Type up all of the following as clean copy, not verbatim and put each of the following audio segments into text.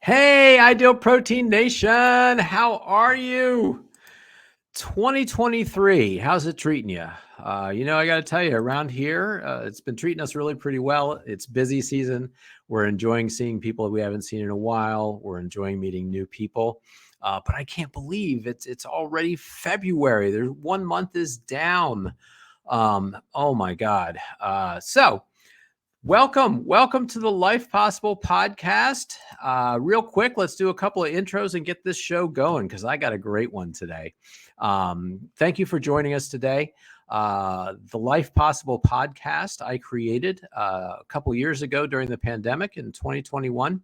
Hey, Ideal Protein Nation, how are you? 2023, how's it treating you? I got to tell you, around here, it's been treating us really pretty well. It's busy season. We're enjoying seeing people we haven't seen in a while. We're enjoying meeting new people. But I can't believe it's already February. There's 1 month is down. Oh my God. Welcome to the Life Possible podcast. Real quick, let's do a couple of intros and get this show going because I got a great one today. Thank you for joining us today. The Life Possible podcast I created a couple years ago during the pandemic in 2021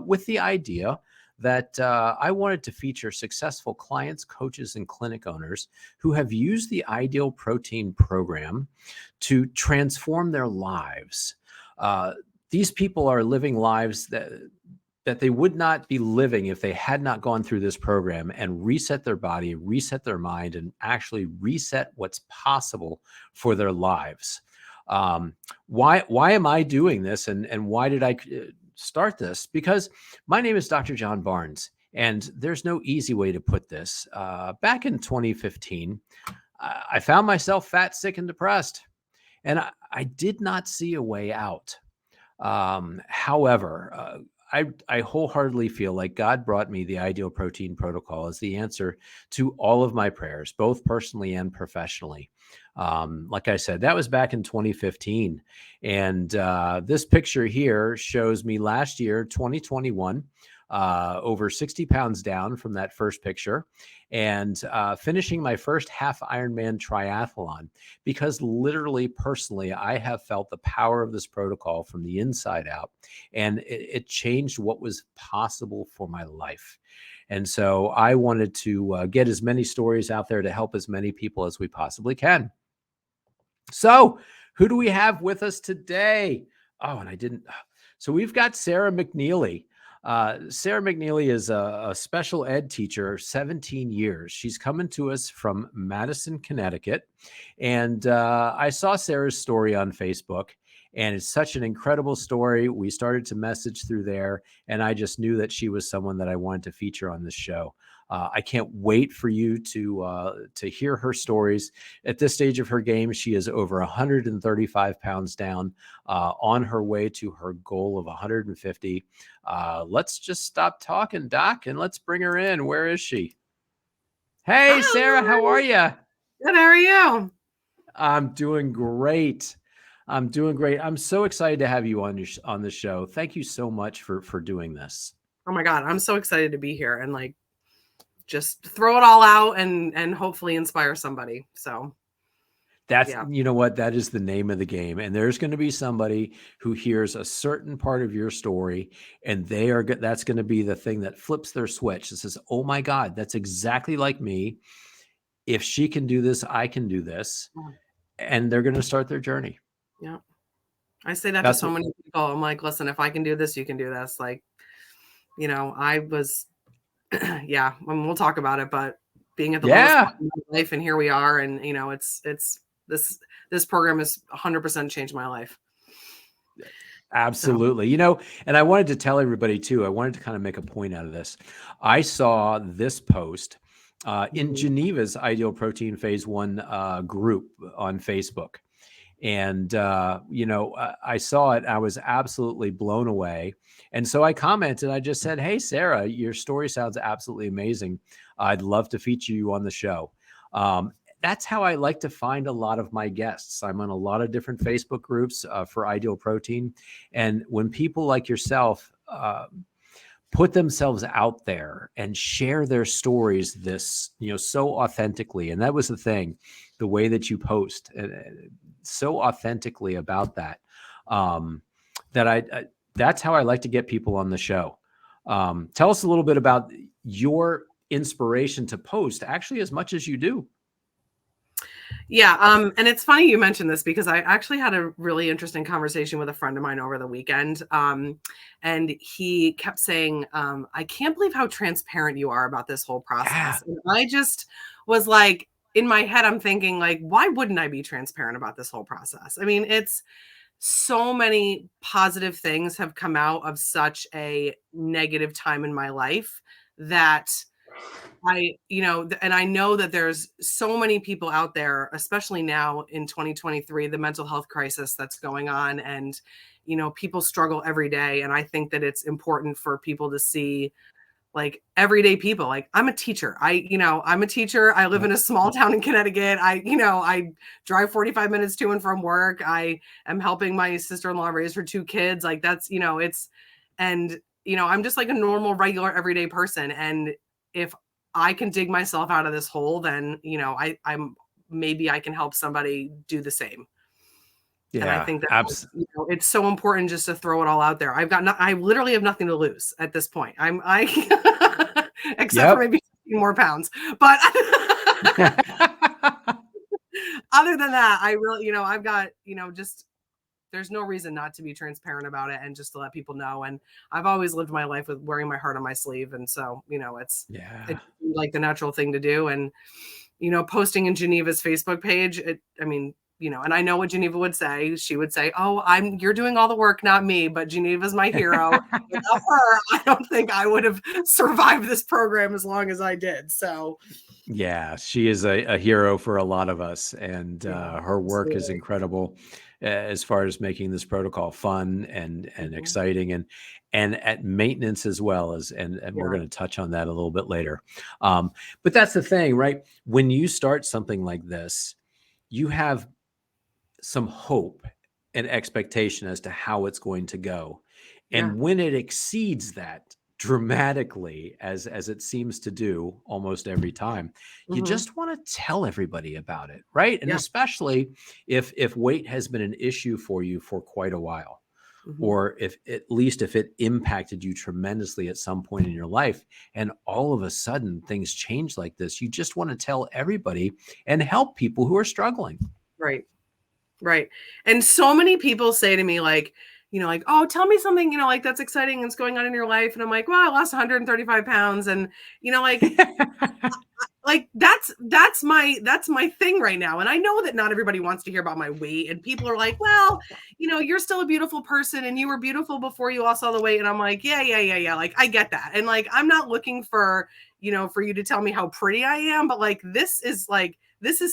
with the idea that I wanted to feature successful clients, coaches, and clinic owners who have used the Ideal Protein program to transform their lives. These people are living lives that they would not be living if they had not gone through this program and reset their body, reset their mind, and actually reset what's possible for their lives. Why am I doing this, and why did I start this? Because my name is Dr. John Barnes, and there's no easy way to put this. Back in 2015, I found myself fat, sick, and depressed, and I did not see a way out. However, I wholeheartedly feel like God brought me the Ideal Protein Protocol as the answer to all of my prayers, both personally and professionally. Like I said, that was back in 2015. And this picture here shows me last year, 2021, over 60 pounds down from that first picture, and finishing my first half Ironman triathlon, because literally, personally, I have felt the power of this protocol from the inside out, and it changed what was possible for my life. And so I wanted to get as many stories out there to help as many people as we possibly can. So who do we have with us today? Oh, and I didn't. So we've got Sara McNeely. Sara McNeely is a special ed teacher, 17 years. She's coming to us from Madison, Connecticut. And I saw Sara's story on Facebook, and it's such an incredible story. We started to message through there, and I just knew that she was someone that I wanted to feature on this show. I can't wait for you to hear her stories. At this stage of her game, she is over 135 pounds down, on her way to her goal of 150. Let's just stop talking, Doc, and let's bring her in. Where is she? Hey, Sara, how are you? Good. How are you? I'm doing great. I'm so excited to have you on the show. Thank you so much for doing this. Oh my God, I'm so excited to be here and just throw it all out and hopefully inspire somebody. So That's, yeah. you know what, that is the name of the game. And there's going to be somebody who hears a certain part of your story, and that's going to be the thing that flips their switch. It says, oh my God, that's exactly like me. If she can do this, I can do this. And they're going to start their journey. Yeah. I say that to That's so what, many people. I'm like, listen, if I can do this, you can do this. I was, yeah, we'll talk about it, but being at the lowest point in my life, and here we are. And, it's this program has 100% changed my life. Absolutely. And I wanted to tell everybody too, I wanted to kind of make a point out of this. I saw this post in Geneva's Ideal Protein Phase 1 group on Facebook. And, I saw it. I was absolutely blown away. And so I commented, I just said, hey, Sara, your story sounds absolutely amazing. I'd love to feature you on the show. That's how I like to find a lot of my guests. I'm on a lot of different Facebook groups for Ideal Protein. And when people like yourself put themselves out there and share their stories so authentically, and that was the thing, the way that you post so authentically about that, that's how I like to get people on the show. Tell us a little bit about your inspiration to post actually as much as you do. Yeah. And it's funny you mentioned this because I actually had a really interesting conversation with a friend of mine over the weekend. And he kept saying, I can't believe how transparent you are about this whole process. Yeah. And I just was like, in my head, I'm thinking why wouldn't I be transparent about this whole process? I mean, it's so many positive things have come out of such a negative time in my life that and I know that there's so many people out there, especially now in 2023, the mental health crisis that's going on, and, people struggle every day. And I think that it's important for people to see like everyday people. Like, I'm a teacher. I'm a teacher. I live Yep. in a small town in Connecticut. I drive 45 minutes to and from work. I am helping my sister-in-law raise her 2 kids. Like, that's, and, I'm just like a normal, regular, everyday person. And if I can dig myself out of this hole, then, I'm maybe I can help somebody do the same. And I Yeah, think that it's so important just to throw it all out there. I literally have nothing to lose at this point. Except for yep. maybe more pounds. But other than that, I really, I've got, just there's no reason not to be transparent about it and just to let people know. And I've always lived my life with wearing my heart on my sleeve. And so, Yeah. it's like the natural thing to do. And, posting in Geneva's Facebook page, and I know what Geneva would say. She would say, "Oh, you're doing all the work, not me, but Geneva's my hero. Without her, I don't think I would have survived this program as long as I did." So, Yeah, she is a hero for a lot of us, and yeah, her work is absolutely. incredible as far as making this protocol fun and Mhm. exciting, and at maintenance as well as, and we're Yeah. going to touch on that a little bit later. But that's the thing, right? When you start something like this, you have some hope and expectation as to how it's going to go. Yeah. And when it exceeds that dramatically, as it seems to do almost every time, you Mhm. just want to tell everybody about it, right? And Yeah. especially if weight has been an issue for you for quite a while, Mhm. or if at least if it impacted you tremendously at some point in your life, and all of a sudden things change like this, you just want to tell everybody and help people who are struggling. Right. Right. And so many people say to me, like, like, "Oh, tell me something, like that's exciting that's going on in your life." And I'm like, "Well, I lost 135 pounds." And, like that's my thing right now. And I know that not everybody wants to hear about my weight. And people are like, "Well, you're still a beautiful person and you were beautiful before you lost all the weight." And I'm like, yeah, yeah, yeah, yeah. Like, I get that. And like, I'm not looking for, for you to tell me how pretty I am, but like, this is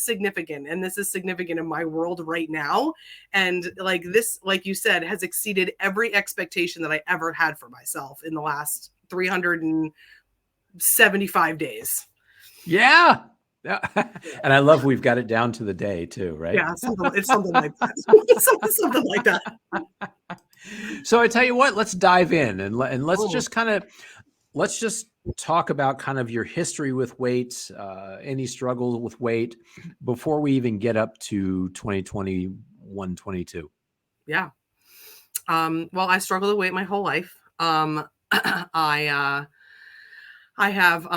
significant, and this is significant in my world right now. And like this, like you said, has exceeded every expectation that I ever had for myself in the last 375 days. Yeah. Yeah. And I love we've got it down to the day too, right? Yeah, it's something like that. Something like that. So I tell you what, let's dive in and let's Oh, just let's just talk about kind of your history with weight, any struggle with weight before we even get up to 2021, 22. yeah. Well, I struggled with weight my whole life. I have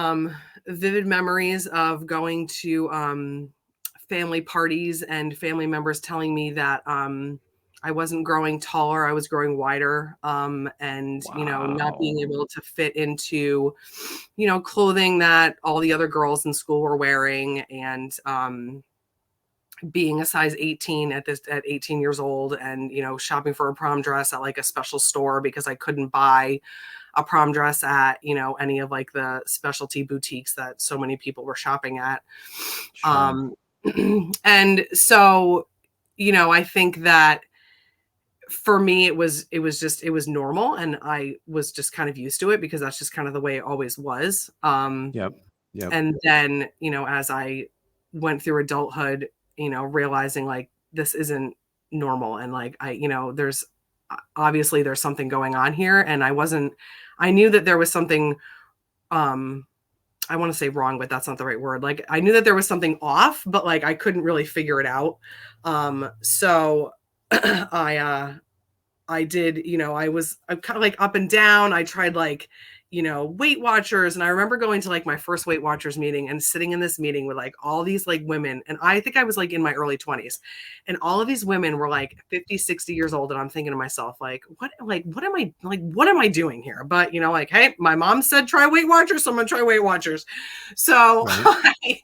vivid memories of going to family parties and family members telling me that I wasn't growing taller, I was growing wider, and not being Wow. able to fit into clothing that all the other girls in school were wearing, and being a size 18 at 18 years old, and shopping for a prom dress at like a special store because I couldn't buy a prom dress at any of like the specialty boutiques that so many people were shopping at. Sure. um and so I think that for me it was normal, and I was just kind of used to it because that's just kind of the way it always was. Yep. Yep. And then as I went through adulthood, realizing like this isn't normal, and like there's obviously there's something going on here, and I knew that there was something, um I want to say wrong, but that's not the right word. Like, I knew that there was something off, but like I couldn't really figure it out. So I did, I'm kind of like up and down. I tried like, Weight Watchers. And I remember going to like my first Weight Watchers meeting and sitting in this meeting with like all these like women. And I think I was like in my early 20s. And all of these women were like 50, 60 years old. And I'm thinking to myself, like, what am I doing here? But, like, hey, my mom said try Weight Watchers, so I'm going to try Weight Watchers. So Right.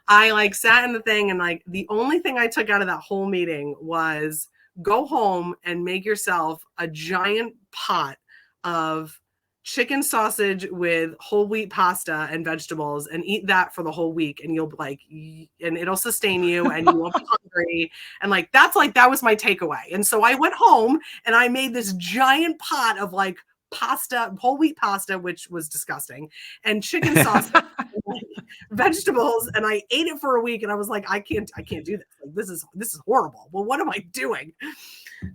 I like sat in the thing, and like the only thing I took out of that whole meeting was go home and make yourself a giant pot of chicken sausage with whole wheat pasta and vegetables and eat that for the whole week. And you'll like, and it'll sustain you and you won't be hungry. And like, that was my takeaway. And so I went home and I made this giant pot of like pasta, whole wheat pasta, which was disgusting, and chicken sausage, and like vegetables. And I ate it for a week and I was like, I can't do this. Like, this is horrible. Well, what am I doing?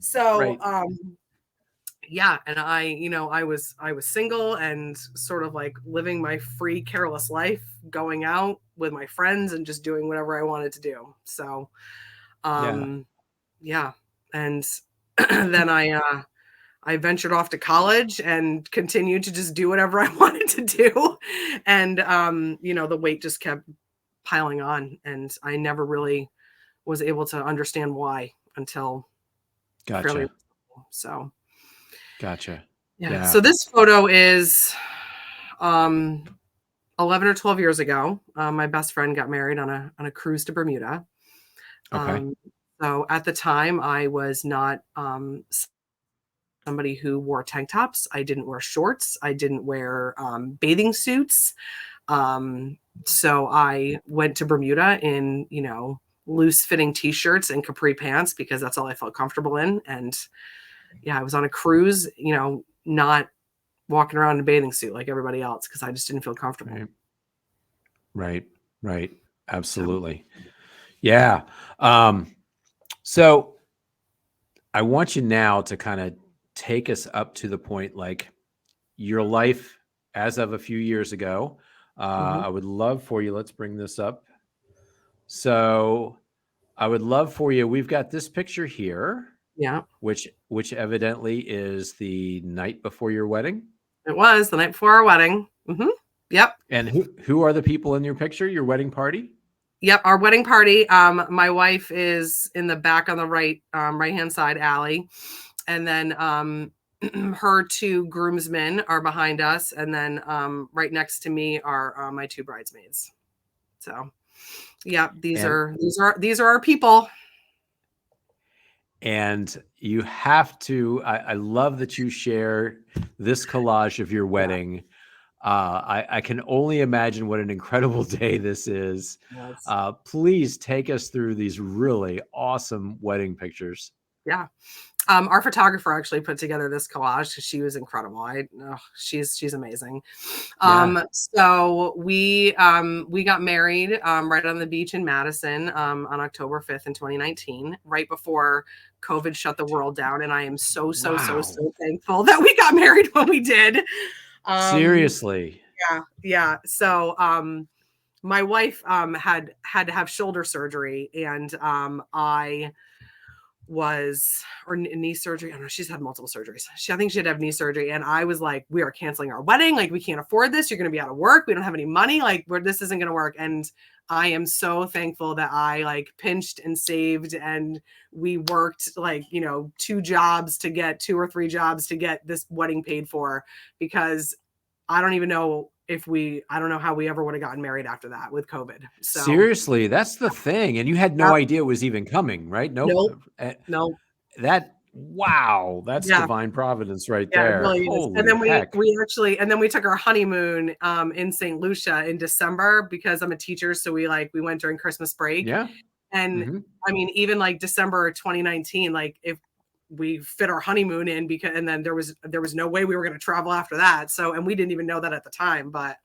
So, Right. yeah. And I was single and sort of like living my free, careless life, going out with my friends and just doing whatever I wanted to do. So, yeah. And then I ventured off to college and continued to just do whatever I wanted to do. And, the weight just kept piling on and I never really was able to understand why until fairly. So. Gotcha. Yeah. So this photo is 11 or 12 years ago. My best friend got married on a cruise to Bermuda. Okay. So at the time I was not somebody who wore tank tops. I didn't wear shorts. I didn't wear bathing suits. So I went to Bermuda in, loose fitting t-shirts and capri pants because that's all I felt comfortable in. And yeah, I was on a cruise, not walking around in a bathing suit like everybody else because I just didn't feel comfortable. Right. Absolutely. Yeah. So I want you now to kind of take us up to the point, like your life as of a few years ago. I would love for you. Let's bring this up. So I would love for you. We've got this picture here. Yeah. Which evidently is the night before your wedding. It was the night before our wedding. Mm-hmm. Yep. And who are the people in your picture? Your wedding party? Yep, our wedding party. My wife is in the back on the right-hand side, Allie, and then her two groomsmen are behind us, and then right next to me are my two bridesmaids. So, yeah, these are our people. And you have to, I love that you share this collage of your wedding. Yeah. I can only imagine what an incredible day this is. Yes. Please take us through these really awesome wedding pictures. Yeah. Our photographer actually put together this collage because she was incredible. She's amazing. Yeah. So we got married right on the beach in Madison on October 5th in 2019, right before COVID shut the world down. And I am so thankful that we got married when we did. Seriously. Yeah. So my wife had to have shoulder surgery, and or knee surgery. I don't know. She's had multiple surgeries. I think she had to have knee surgery. And I was like, we are canceling our wedding. Like, we can't afford this. You're going to be out of work. We don't have any money. Like, this isn't going to work. And I am so thankful that I like pinched and saved, and we worked like, 2 or 3 jobs to get this wedding paid for, because I don't even know I don't know how we ever would have gotten married after that with COVID. So seriously, that's the thing. And you had no idea it was even coming, right? Nope. Wow. That's divine providence right there. It really is. And then we took our honeymoon in St. Lucia in December, because I'm a teacher. So we went during Christmas break. Yeah. And I mean, even like December 2019, like if we fit our honeymoon in, and then there was no way we were going to travel after that. So, and we didn't even know that at the time, but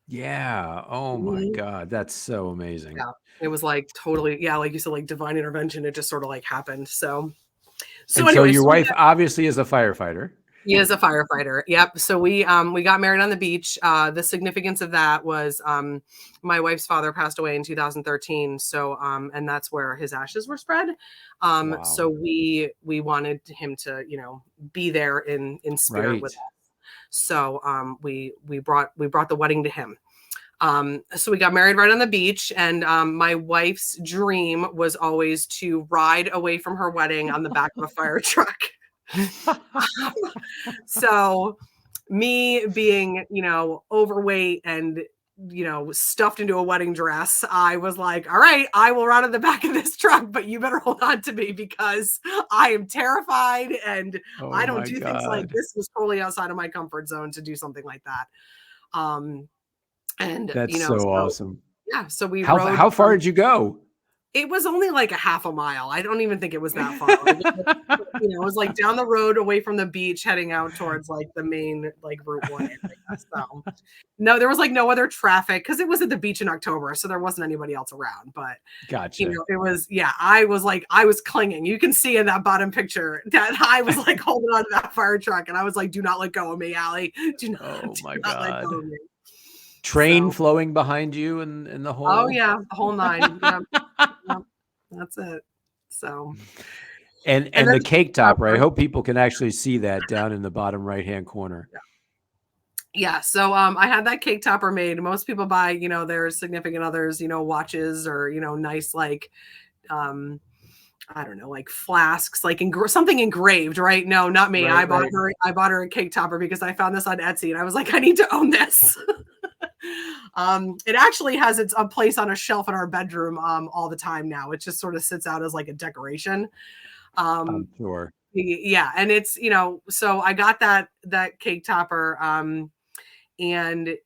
yeah. Oh my God. That's so amazing. Yeah. It was like totally, like you said, like divine intervention. It just sort of like happened. So anyway, your wife obviously is a firefighter. He is a firefighter. Yep. So we got married on the beach. The significance of that was my wife's father passed away in 2013. So and that's where his ashes were spread. Wow. So we wanted him to be there in spirit with us. So we brought the wedding to him. So we got married right on the beach, and my wife's dream was always to ride away from her wedding on the back of a fire truck. So me being, overweight and stuffed into a wedding dress, I was like, all right, I will run in the back of this truck, but you better hold on to me because I am terrified and I Oh don't my do things like God. this. Was totally outside of my comfort zone to do something like that. And, That's so so awesome. yeah, so we How rode how far from, did you go? it was only like a half a mile. I don't even think it was that far. Like, it was like down the road away from the beach, heading out towards like the main like Route 1 area. So no, there was like no other traffic because it was at the beach in October, so there wasn't anybody else around. But Gotcha. it was, yeah, I was clinging. You can see in that bottom picture that I was like holding on to that fire truck, and I was like, "Do not let go of me, Allie. Do not, Oh do my not let go God. of me." Train So, flowing behind you in the oh hole. yeah, the whole nine. Yep, yep, that's it. So, and And then the the cake topper. I topper. hope people can actually see that down in the bottom right-hand corner. Yeah, so I had that cake topper made. Most people buy, their significant others, watches or nice like I don't know, like flasks, like something engraved, right? No, not me. Right, right. I bought her a cake topper because I found this on Etsy and I was like, I need to own this. It actually has a place on a shelf in our bedroom all the time now. It just sort of sits out as like a decoration. I'm Um, sure. yeah, and it's, so I got that cake topper and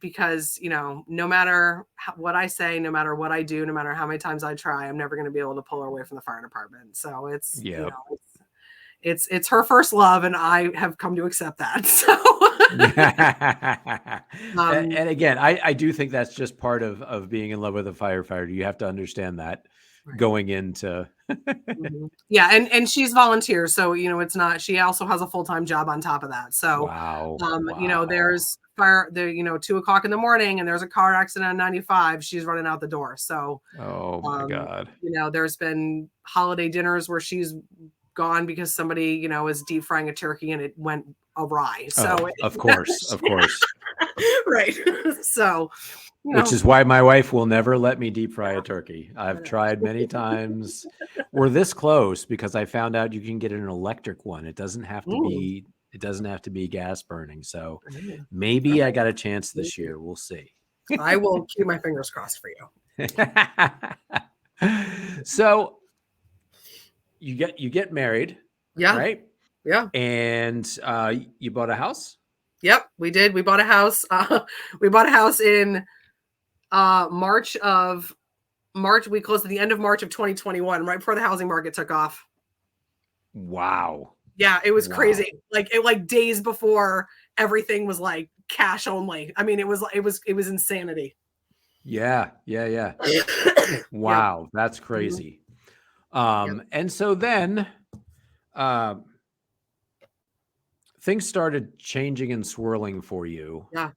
because no matter what I say, no matter what I do, no matter how many times I try, I'm never going to be able to pull her away from the fire department. So it's Yep. it's her first love, and I have come to accept that. So um, And again, I do think that's just part of being in love with a firefighter. You have to understand that right. going into Yeah, and she's volunteer, so it's not. She also has a full-time job on top of that. So, wow. Wow. there's fire there. 2 o'clock in the morning, and there's a car accident on 95. She's running out the door. So, Oh my God. there's been holiday dinners where she's gone because somebody is deep frying a turkey and it went awry. So, Oh, of course. Of course. right. So, Which is why my wife will never let me deep fry a turkey. I've tried many times. We're this close because I found out you can get an electric one. It doesn't have to mm, be gas burning. So mm, maybe I okay. got a chance this year. We'll see. I will keep my fingers crossed for you. So you get married, Yeah. right? Yeah. And you bought a house? Yep, we did. We bought a house. We bought a house in March. We closed at the end of March of 2021, right before the housing market took off. Wow. Yeah, it was Wow. crazy. Like days before everything was like cash only. I mean, it was insanity. Yeah. Yeah. Yeah. Yep. Wow. That's Mhm. crazy. Yep. And so then um, things started changing and swirling for you. Yeah.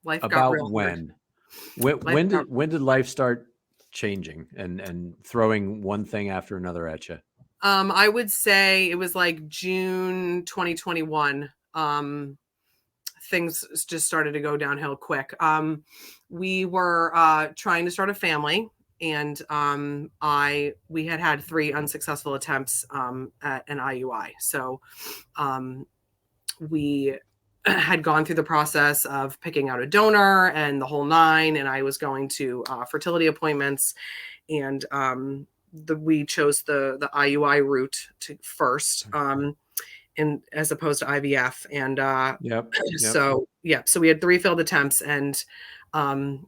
Life got About real hard. when? When, Life when got did when did life start changing and throwing one thing after another at you? I would say it was like June 2021. Things just started to go downhill quick. We were trying to start a family, and we had 3 unsuccessful attempts at an IUI. So we had gone through the process of picking out a donor and the whole nine, and I was going to fertility appointments, and we chose the IUI route first. And as opposed to IVF. And Yep. Yep. so yeah, so we had 3 failed attempts, and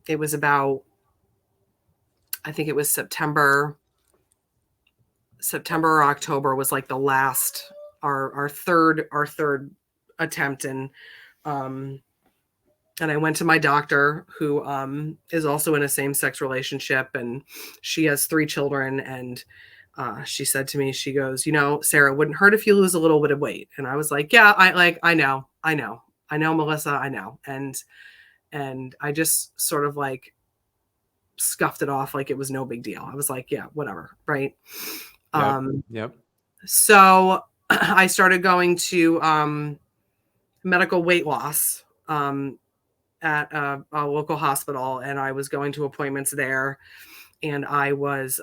it was about, I think it was September or October was like the last, our third attempt. Um and I went to my doctor, who is also in a same-sex relationship, and she has 3 children. And she said to me, she goes, Sarah, it wouldn't hurt if you lose a little bit of weight. And I was like, yeah, I know, Melissa, I know. And I just sort of like scuffed it off like it was no big deal. I was like, yeah, whatever, right? Yep. Um, Yep. so I started going to medical weight loss at a local hospital, and I was going to appointments there, and I was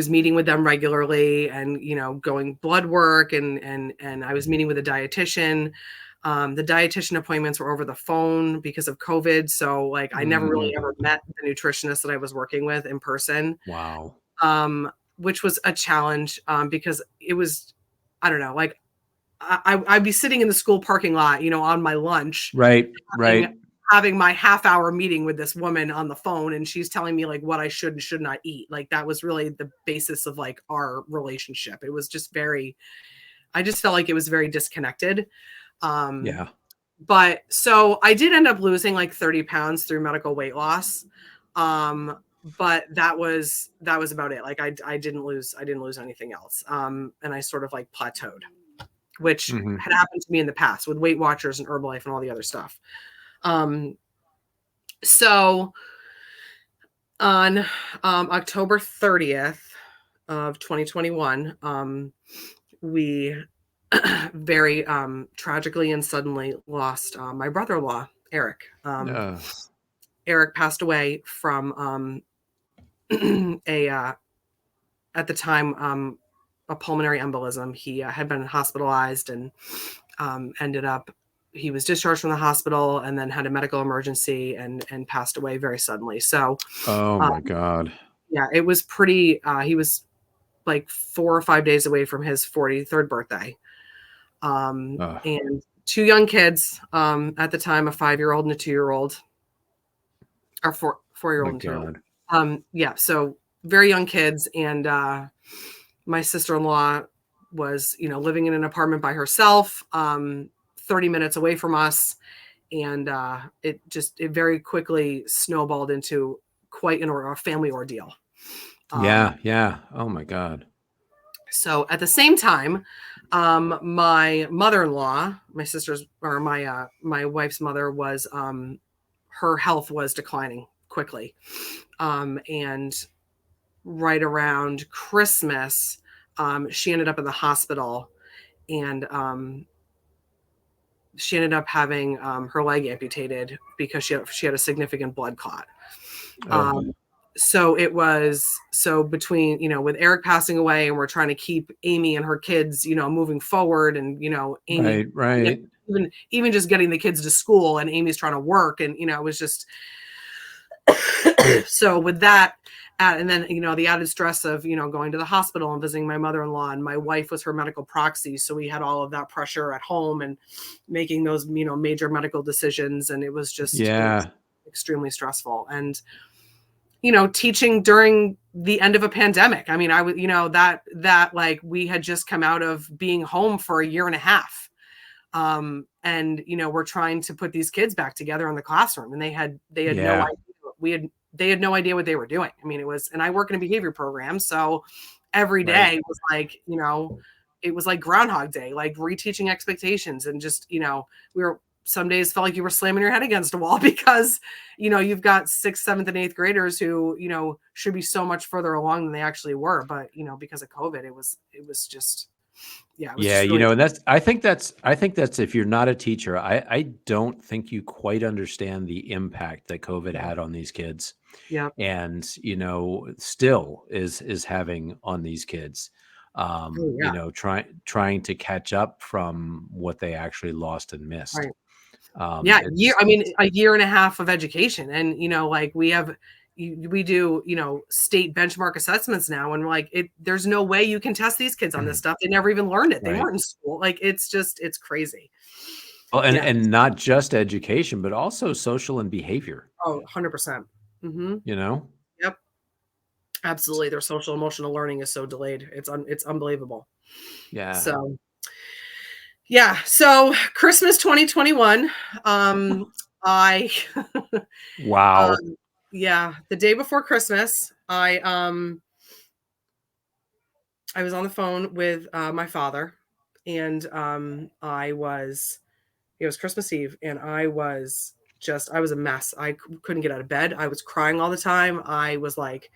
meeting with them regularly, and going blood work, and I was meeting with a dietitian. The dietitian appointments were over the phone because of COVID. So like I never really ever met the nutritionist that I was working with in person. Wow. Which was a challenge because it was, I don't know, like I'd be sitting in the school parking lot, on my lunch, Right. having, Right. having my half-hour meeting with this woman on the phone, and she's telling me like what I should and should not eat. Like that was really the basis of like our relationship. It was just I just felt like it was very disconnected. Yeah. But so I did end up losing like 30 pounds through medical weight loss. But that was about it. Like I didn't lose anything else. And I sort of like plateaued, which had happened to me in the past with Weight Watchers and Herbalife and all the other stuff. So on October 30th of 2021, we very tragically and suddenly lost my brother-in-law, Eric. Eric passed away from at the time, a pulmonary embolism. He had been hospitalized and ended up, he was discharged from the hospital and then had a medical emergency and passed away very suddenly. So, Oh my God. yeah, it was pretty, he was like 4 or 5 days away from his 43rd birthday. And 2 young kids at the time, a 5-year-old and a 2-year-old, or 4-year-old and 2-year-old. Yeah, so very young kids. And my sister-in-law was, living in an apartment by herself, 30 minutes away from us. And it very quickly snowballed into quite a family ordeal. Yeah. Oh my God. So at the same time, my mother-in-law, my wife's mother, was her health was declining quickly. And right around Christmas, she ended up in the hospital, and she ended up having her leg amputated because she had a significant blood clot. So it was, between, with Eric passing away and we're trying to keep Amy and her kids, moving forward, and, Amy, right. even just getting the kids to school, and Amy's trying to work, and, it was just, so with that, and then, the added stress of, going to the hospital and visiting my mother-in-law, and my wife was her medical proxy. So we had all of that pressure at home and making those, major medical decisions. And it was just it was extremely stressful. And, teaching during the end of a pandemic. I mean, I would, that like we had just come out of being home for a year and a half. And, we're trying to put these kids back together in the classroom, and they had no idea. They had no idea what they were doing. I mean, and I work in a behavior program. So every day was like, it was like Groundhog Day, like reteaching expectations. And just, some days felt like you were slamming your head against a wall because, you've got 6th, 7th, and 8th graders who, should be so much further along than they actually were. But, because of COVID, it was just, yeah. And I think that's if you're not a teacher, I don't think you quite understand the impact that COVID had on these kids. Yeah. And, still is having on these kids, trying to catch up from what they actually lost and missed. Right. A year and a half of education. And, like we do, state benchmark assessments now. And like, there's no way you can test these kids on this stuff. They never even learned it. They weren't in school. Like, it's crazy. Well, and not just education, but also social and behavior. Oh, 100%. Mm-hmm. Yep. Absolutely. Their social emotional learning is so delayed. It's unbelievable. Yeah. So, yeah. So Christmas 2021, wow. Yeah, the day before Christmas, I was on the phone with my father, and it was Christmas Eve, and I was a mess. I couldn't get out of bed. I was crying all the time. I was like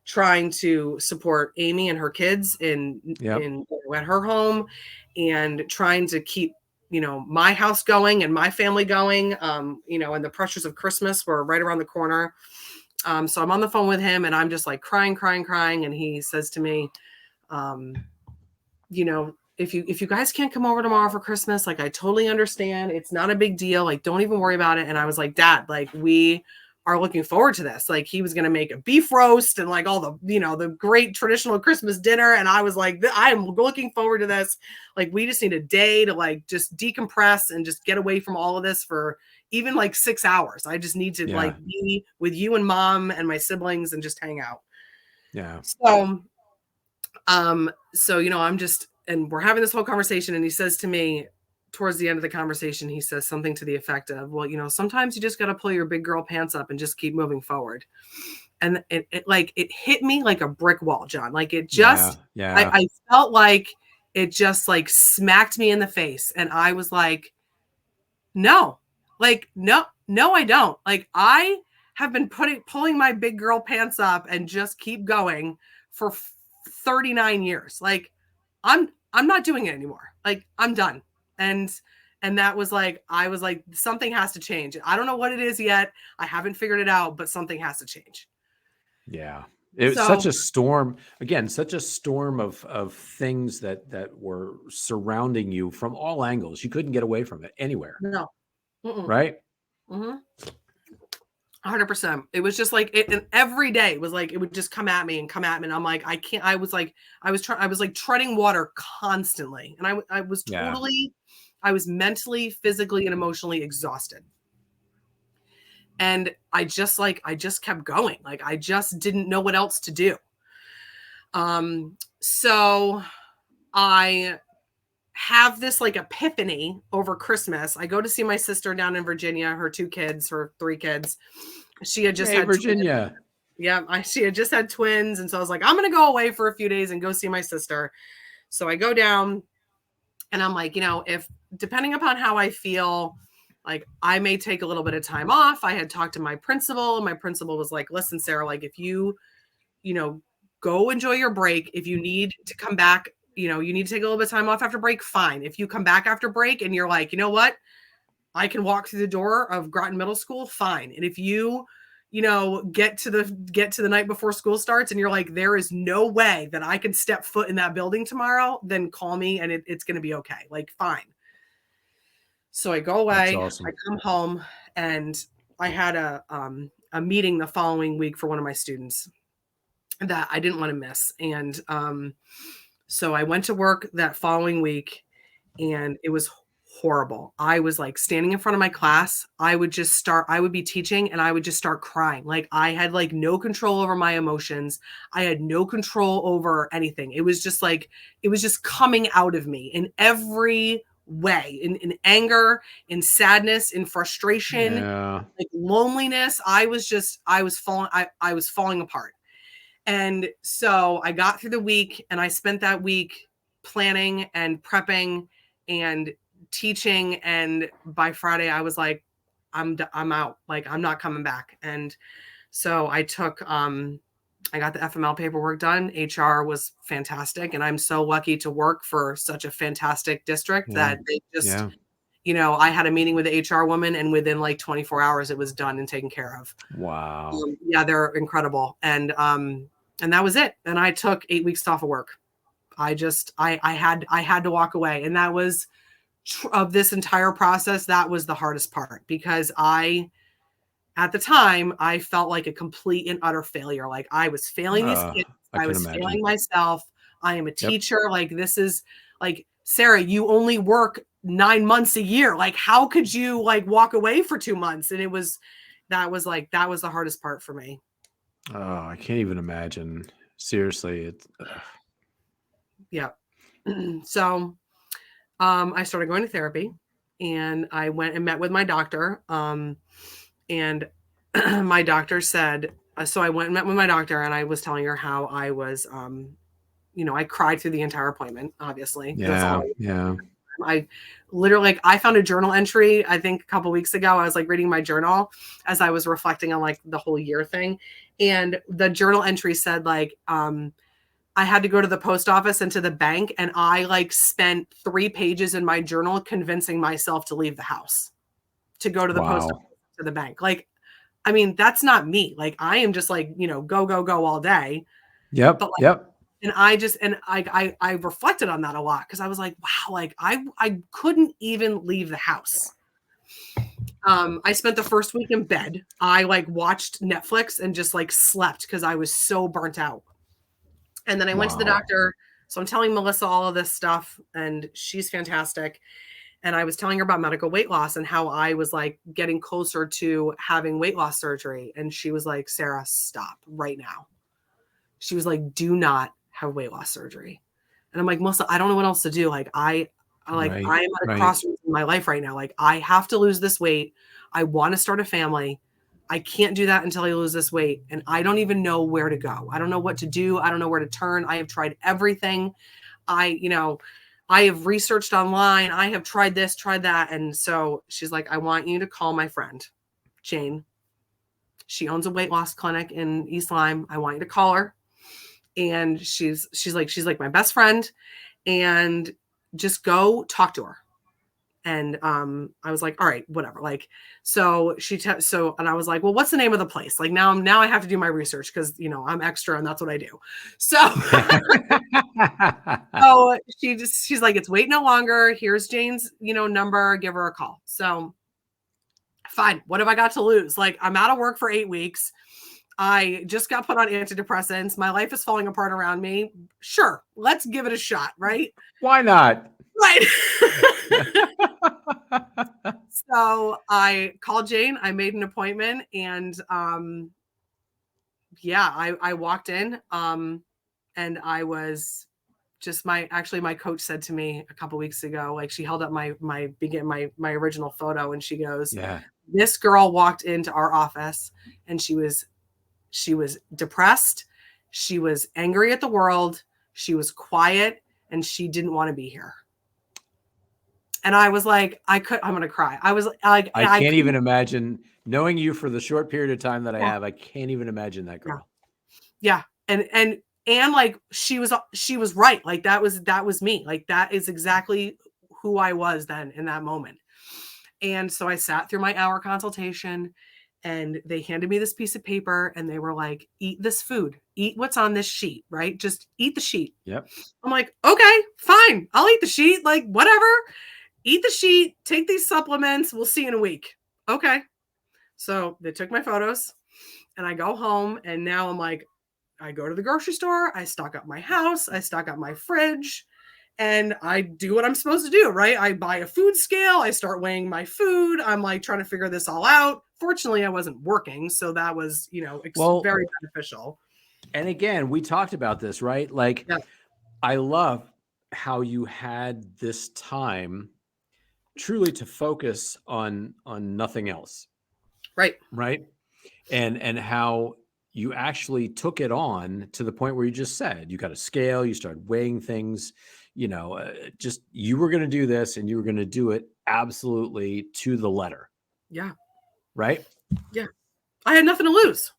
trying to support Amy and her kids at her home, and trying to keep, my house going and my family going, and the pressures of Christmas were right around the corner. So I'm on the phone with him, and I'm just like crying. And he says to me, if you guys can't come over tomorrow for Christmas, like I totally understand. It's not a big deal. Like, don't even worry about it. And I was like, Dad, like we are looking forward to this. Like he was going to make a beef roast and like all the, the great traditional Christmas dinner. And I was like, I'm looking forward to this. Like we just need a day to like just decompress and just get away from all of this for even like 6 hours. I just need to like be with you and Mom and my siblings and just hang out. Yeah. So, I'm just, and we're having this whole conversation, and he says to me towards the end of the conversation, he says something to the effect of, well, sometimes you just got to pull your big girl pants up and just keep moving forward. And it hit me like a brick wall, John. Like it just, I felt like it just like smacked me in the face. And I was like, no, I don't. Like I have been pulling my big girl pants up and just keep going for 39 years. Like I'm not doing it anymore. Like I'm done. And that was like, I was like, something has to change. I don't know what it is yet. I haven't figured it out, but something has to change. Yeah. It was such a storm, again, such a storm of things that were surrounding you from all angles. You couldn't get away from it anywhere. No. Right? Mm-hmm. 100%. It was just like it, and every day was like it would just come at me, and I'm like, I can't. I was like treading water constantly, and I was totally, I was mentally, physically, and emotionally exhausted. And I just kept going. Like I just didn't know what else to do. So I have this like epiphany over Christmas. I go to see my sister down in Virginia, her 3 kids. She had just had Virginia. Twins. Yeah, she had just had twins. And so I was like, I'm going to go away for a few days and go see my sister. So I go down and I'm like, if depending upon how I feel, like I may take a little bit of time off. I had talked to my principal, and my principal was like, listen, Sarah, like if you, go enjoy your break. If you need to come back, you need to take a little bit of time off after break, fine. If you come back after break and you're like, you know what, I can walk through the door of Groton Middle School, fine. And if you, get to the night before school starts and you're like, there is no way that I can step foot in that building tomorrow, then call me and it's going to be okay. Like, fine. So I go away, awesome. I come home, and I had a meeting the following week for one of my students that I didn't want to miss. And so I went to work that following week, and it was horrible. I was like standing in front of my class. I would be teaching, and I would just start crying. Like I had like no control over my emotions. I had no control over anything. It was just coming out of me in every way, in anger, in sadness, in frustration, like loneliness. I was falling apart. And so I got through the week, and I spent that week planning and prepping and teaching. And by Friday I was like, I'm out. Like, I'm not coming back. And so I took, I got the FML paperwork done. HR was fantastic. And I'm so lucky to work for such a fantastic district that they just, I had a meeting with the HR woman, and within like 24 hours, it was done and taken care of. Wow. They're incredible. And that was it. And I took 8 weeks off of work. I had to walk away. And that was of this entire process. That was the hardest part, because at the time, I felt like a complete and utter failure. Like I was failing these kids. I was failing myself. I am a teacher. Like this is like, Sarah, you only work 9 months a year. Like, how could you like walk away for 2 months? And that was the hardest part for me. Oh, I can't even imagine. Seriously. It's yeah. So, I started going to therapy, and I went and met with my doctor. And my doctor said, so I went and met with my doctor, and I was telling her how I was, I cried through the entire appointment, obviously. I literally, like, I found a journal entry, I think a couple weeks ago. I was like reading my journal as I was reflecting on like the whole year thing. And the journal entry said like, I had to go to the post office and to the bank, and I like spent 3 pages in my journal convincing myself to leave the house, to go to the post office, to the bank. Like, I mean, that's not me. Like, I am just like, go all day. Yep. But like, yep. And I reflected on that a lot because I was like, wow, like I couldn't even leave the house. I spent the first week in bed. I like watched Netflix and just like slept because I was so burnt out. And then I went to the Wow. doctor. So I'm telling Melissa all of this stuff, and she's fantastic. And I was telling her about medical weight loss and how I was like getting closer to having weight loss surgery. And she was like, Sarah, stop right now. She was like, do not have weight loss surgery. And I'm like, Melissa, I don't know what else to do. Like I am at a crossroads in my life right now. Like I have to lose this weight. I want to start a family. I can't do that until I lose this weight. And I don't even know where to go. I don't know what to do. I don't know where to turn. I have tried everything. I have researched online. I have tried this, tried that. And so she's like, I want you to call my friend, Jane. She owns a weight loss clinic in East Lyme. I want you to call her. And she's like my best friend, and just go talk to her. And I was like, all right, whatever. Like, so and I was like, well, what's the name of the place? Like now I have to do my research because I'm extra and that's what I do. So, so she's like, it's wait no longer. Here's Jane's, number. Give her a call. So fine. What have I got to lose? Like I'm out of work for 8 weeks. I just got put on antidepressants. My life is falling apart around me. Sure, let's give it a shot, right? Why not? Right. So I called Jane. I made an appointment, and I walked in, and I was just my coach said to me a couple weeks ago, like she held up my original photo, and she goes, Yeah. This girl walked into our office, and she was depressed. She was angry at the world. She was quiet, and she didn't want to be here. And I was like, I'm going to cry. I was like, I can't even imagine knowing you for the short period of time that I have. I can't even imagine that girl. Yeah. And like, she was right. Like that was me. Like that is exactly who I was then in that moment. And so I sat through my hour consultation, and they handed me this piece of paper, and they were like, eat this food, eat what's on this sheet, right? Just eat the sheet. Yep. I'm like, okay, fine. I'll eat the sheet. Like, whatever. Eat the sheet, take these supplements. We'll see you in a week. Okay. So they took my photos, and I go home, and now I'm like, I go to the grocery store. I stock up my house. I stock up my fridge. And I do what I'm supposed to do, right? I buy a food scale. I start weighing my food. I'm like trying to figure this all out. Fortunately, I wasn't working. So that was, very beneficial. And again, we talked about this, right? Like, yeah. I love how you had this time truly to focus on nothing else. Right. Right. And how you actually took it on to the point where you just said, you got a scale, you started weighing things, just you were going to do this, and you were going to do it absolutely to the letter. Yeah. Right. Yeah. I had nothing to lose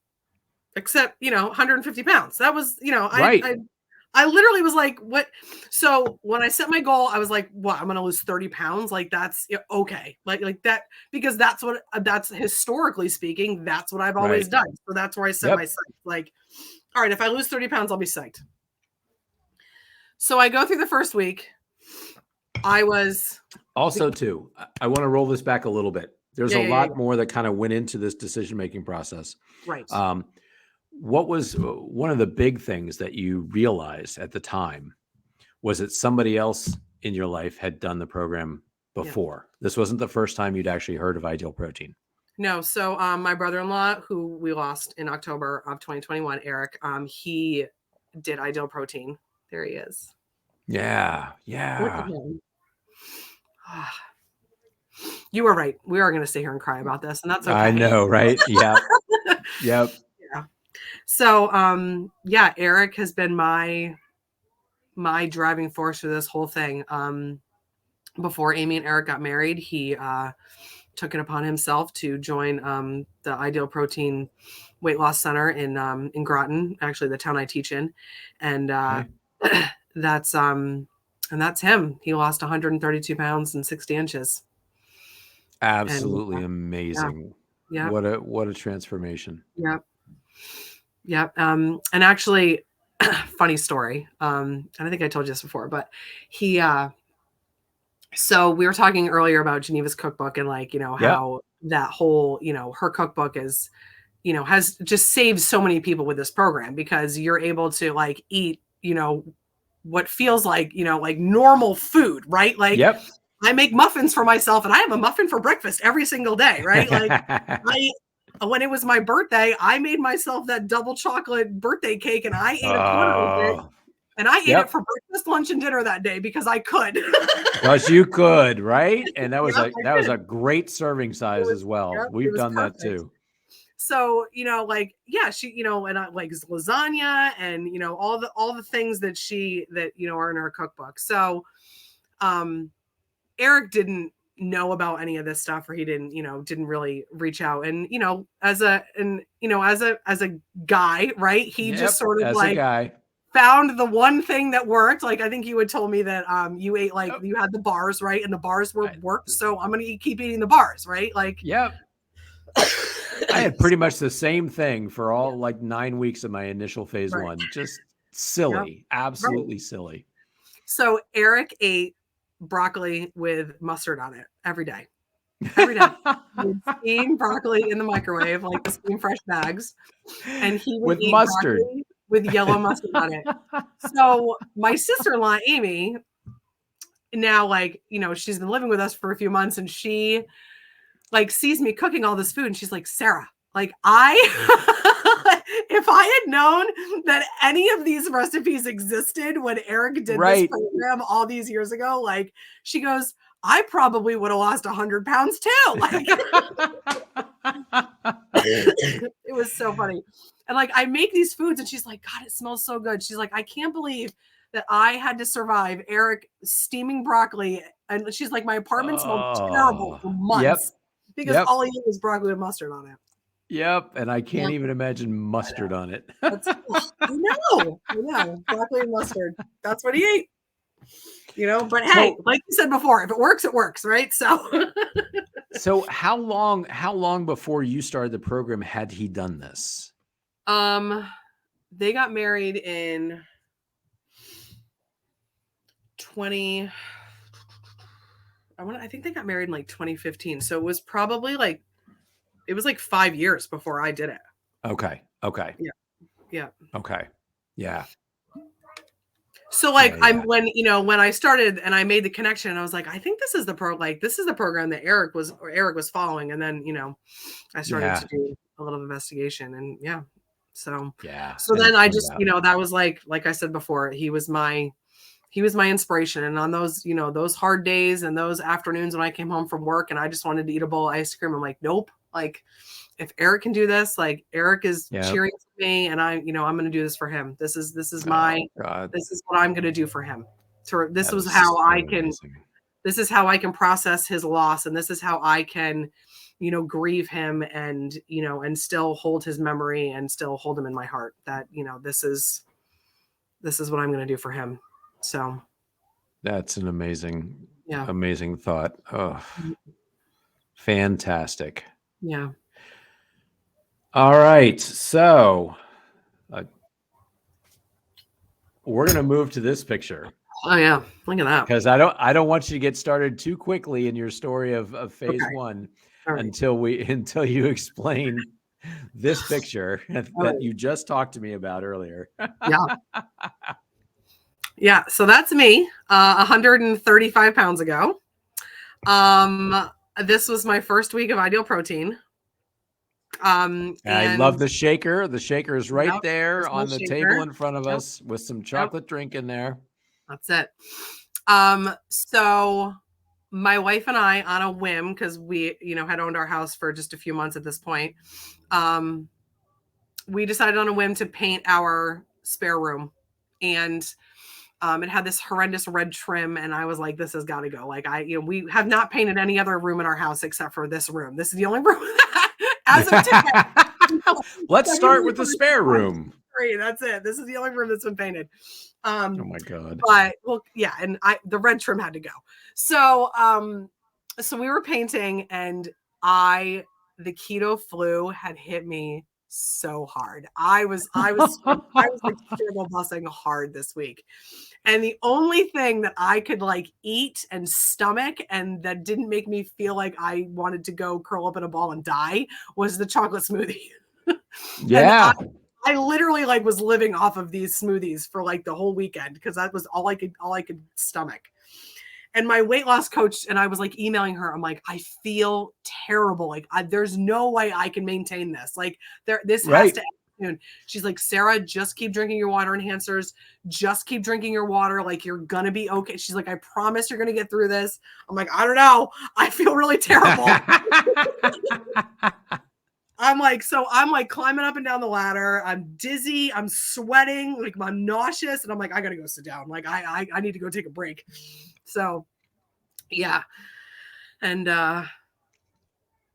except, 150 pounds. That was, right. I literally was like, what? So when I set my goal, I was like, what? I'm going to lose 30 pounds. Like that's okay. Like that, because that's historically speaking, that's what I've always done. So that's where I set my sights. Like, all right, if I lose 30 pounds, I'll be psyched. So I go through the first week. I was also too, I want to roll this back a little bit. There's a lot more that kind of went into this decision-making process. Right. What was one of the big things that you realized at the time? Was it somebody else in your life had done the program before? Yeah. This wasn't the first time you'd actually heard of Ideal Protein. No. So my brother-in-law, who we lost in October of 2021, Eric, he did Ideal Protein. There he is. Yeah. You were right. We are going to sit here and cry about this, and that's okay. I know, right? Yeah. Yep. Yeah. So, Eric has been my driving force for this whole thing. Before Amy and Eric got married, he took it upon himself to join the Ideal Protein Weight Loss Center in Groton, actually the town I teach in, and that's him. He lost 132 pounds and 60 inches. Absolutely amazing. Yeah. What a transformation. Yep. And actually, funny story. And I think I told you this before, but he, so we were talking earlier about Geneva's cookbook and like, Yep. how that whole, her cookbook is, has just saved so many people with this program because you're able to like eat, what feels like, like normal food, right? Like Yep. I make muffins for myself and I have a muffin for breakfast every single day, right? Like when it was my birthday, I made myself that double chocolate birthday cake and I ate a quarter of it. Oh, And I ate it yep. for breakfast, lunch, and dinner that day because I could. Because you could, right? And that was Yep, I that was did. a great serving size as well. Yep, it We've was done that perfect. too. So, like, yeah, she, and I like lasagna and, all the things that are in her cookbook. So, Eric didn't know about any of this stuff, or he didn't really reach out. And, as a guy, right. He just Yep. sort of As a like guy. found the one thing that worked. Like, I think you had told me that you ate, like, Yep. you had the bars, right? And the bars worked. So I'm going to keep eating the bars, right? Like, Yep. I had pretty much the same thing for all like 9 weeks of my initial phase right. 1. Just Yep. silly, Right. absolutely silly. So Eric ate broccoli with mustard on it every day. Every day. He would steam broccoli in the microwave, like the steam fresh bags, and he would With eat mustard. broccoli with yellow mustard on it. So my sister-in-law, Amy, now, like, she's been living with us for a few months, and she like sees me cooking all this food, and she's like, Sarah, like, if I had known that any of these recipes existed when Eric did this Right. program all these years ago, like, she goes, I probably would have lost 100 pounds too. Like, it was so funny. And like, I make these foods and she's like, God, it smells so good. She's like, I can't believe that I had to survive Eric steaming broccoli. And she's like, my apartment smelled terrible Oh, for yep. months because Yep. all he ate was broccoli and mustard on it. Yep. And I Yeah, can't even imagine I know. mustard on it. I know. Broccoli and mustard. That's what he ate. But hey, So like you said before, if it works, right? So so how long before you started the program had he done this? they got married in 20 I think they got married in like 2015. So it was probably like 5 years before I did it. Okay. Okay. Yeah. Yeah. Okay. Yeah. So like Yeah. Yeah. when I started and I made the connection, I was like, I think this is the program that Eric was following. And then, I started Yeah. to do a little investigation, and yeah. So Yeah. so And then it I turned just, out. that was like I said before, he was my inspiration. And on those, those hard days and those afternoons when I came home from work and I just wanted to eat a bowl of ice cream, I'm like, nope. Like, if Eric can do this, like, Eric is Yeah. cheering for me, and I'm going to do this for him. This is Oh God. this is what I'm going to do for him. This That was is how so amazing. this is how I can process his loss, and this is how I can, grieve him, and, and still hold his memory and still hold him in my heart. That, this is what I'm going to do for him. So That's an amazing, yeah. amazing thought. Oh, fantastic. Yeah. All right. So we're going to move to this picture. Oh yeah. Look at that. Because I don't want you to get started too quickly in your story of phase Okay. 1 All right. until you explain this picture All that right. you just talked to me about earlier. Yeah. Yeah. So that's me, 135 pounds ago. This was my first week of Ideal Protein. I love the shaker. The shaker is right Yep, there there's my on the table shaker. in front of Yep. us with some Yep. chocolate drink in there. That's it. So my wife and I, on a whim, because we, had owned our house for just a few months at this point, we decided on a whim to paint our spare room. And it had this horrendous red trim, and I was like, this has got to go. Like, we have not painted any other room in our house except for this room. This is the only room as of today. Let's start with the spare room. That's it. This is the only room that's been painted. Oh my God. But well, yeah, and the red trim had to go. So so we were painting, and the keto flu had hit me so hard. I was like turbo bussing hard this week. And the only thing that I could like eat and stomach and that didn't make me feel like I wanted to go curl up in a ball and die was the chocolate smoothie. And Yeah. I literally like was living off of these smoothies for like the whole weekend because that was all I could stomach. And my weight loss coach and I was like emailing her. I'm like, I feel terrible. Like there's no way I can maintain this. Like this has Right. to end soon. She's like, Sarah, just keep drinking your water enhancers. Just keep drinking your water. Like you're going to be okay. She's like, I promise you're going to get through this. I'm like, I don't know. I feel really terrible. I'm like climbing up and down the ladder. I'm dizzy. I'm sweating. Like I'm nauseous. And I'm like, I got to go sit down. Like I need to go take a break. So yeah. And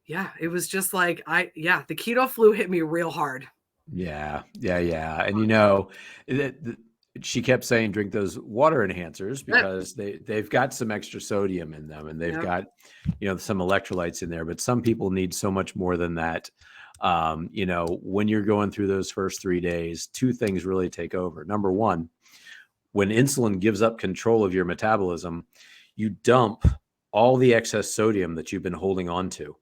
yeah, it was just like the keto flu hit me real hard. Yeah. And she kept saying drink those water enhancers because they've got some extra sodium in them and they've got some electrolytes in there, but some people need so much more than that. When you're going through those first 3 days, two things really take over. Number one, when insulin gives up control of your metabolism, you dump all the excess sodium that you've been holding on to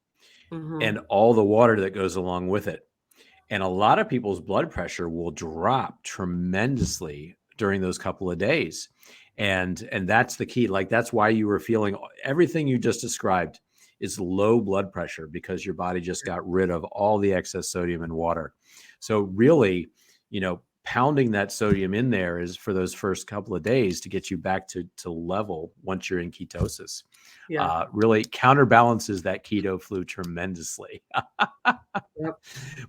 and all the water that goes along with it. And a lot of people's blood pressure will drop tremendously during those couple of days. And that's the key. Like, that's why you were feeling everything you just described is low blood pressure because your body just got rid of all the excess sodium and water. So really, pounding that sodium in there is for those first couple of days to get you back to level once you're in ketosis. Really counterbalances that keto flu tremendously. Yep.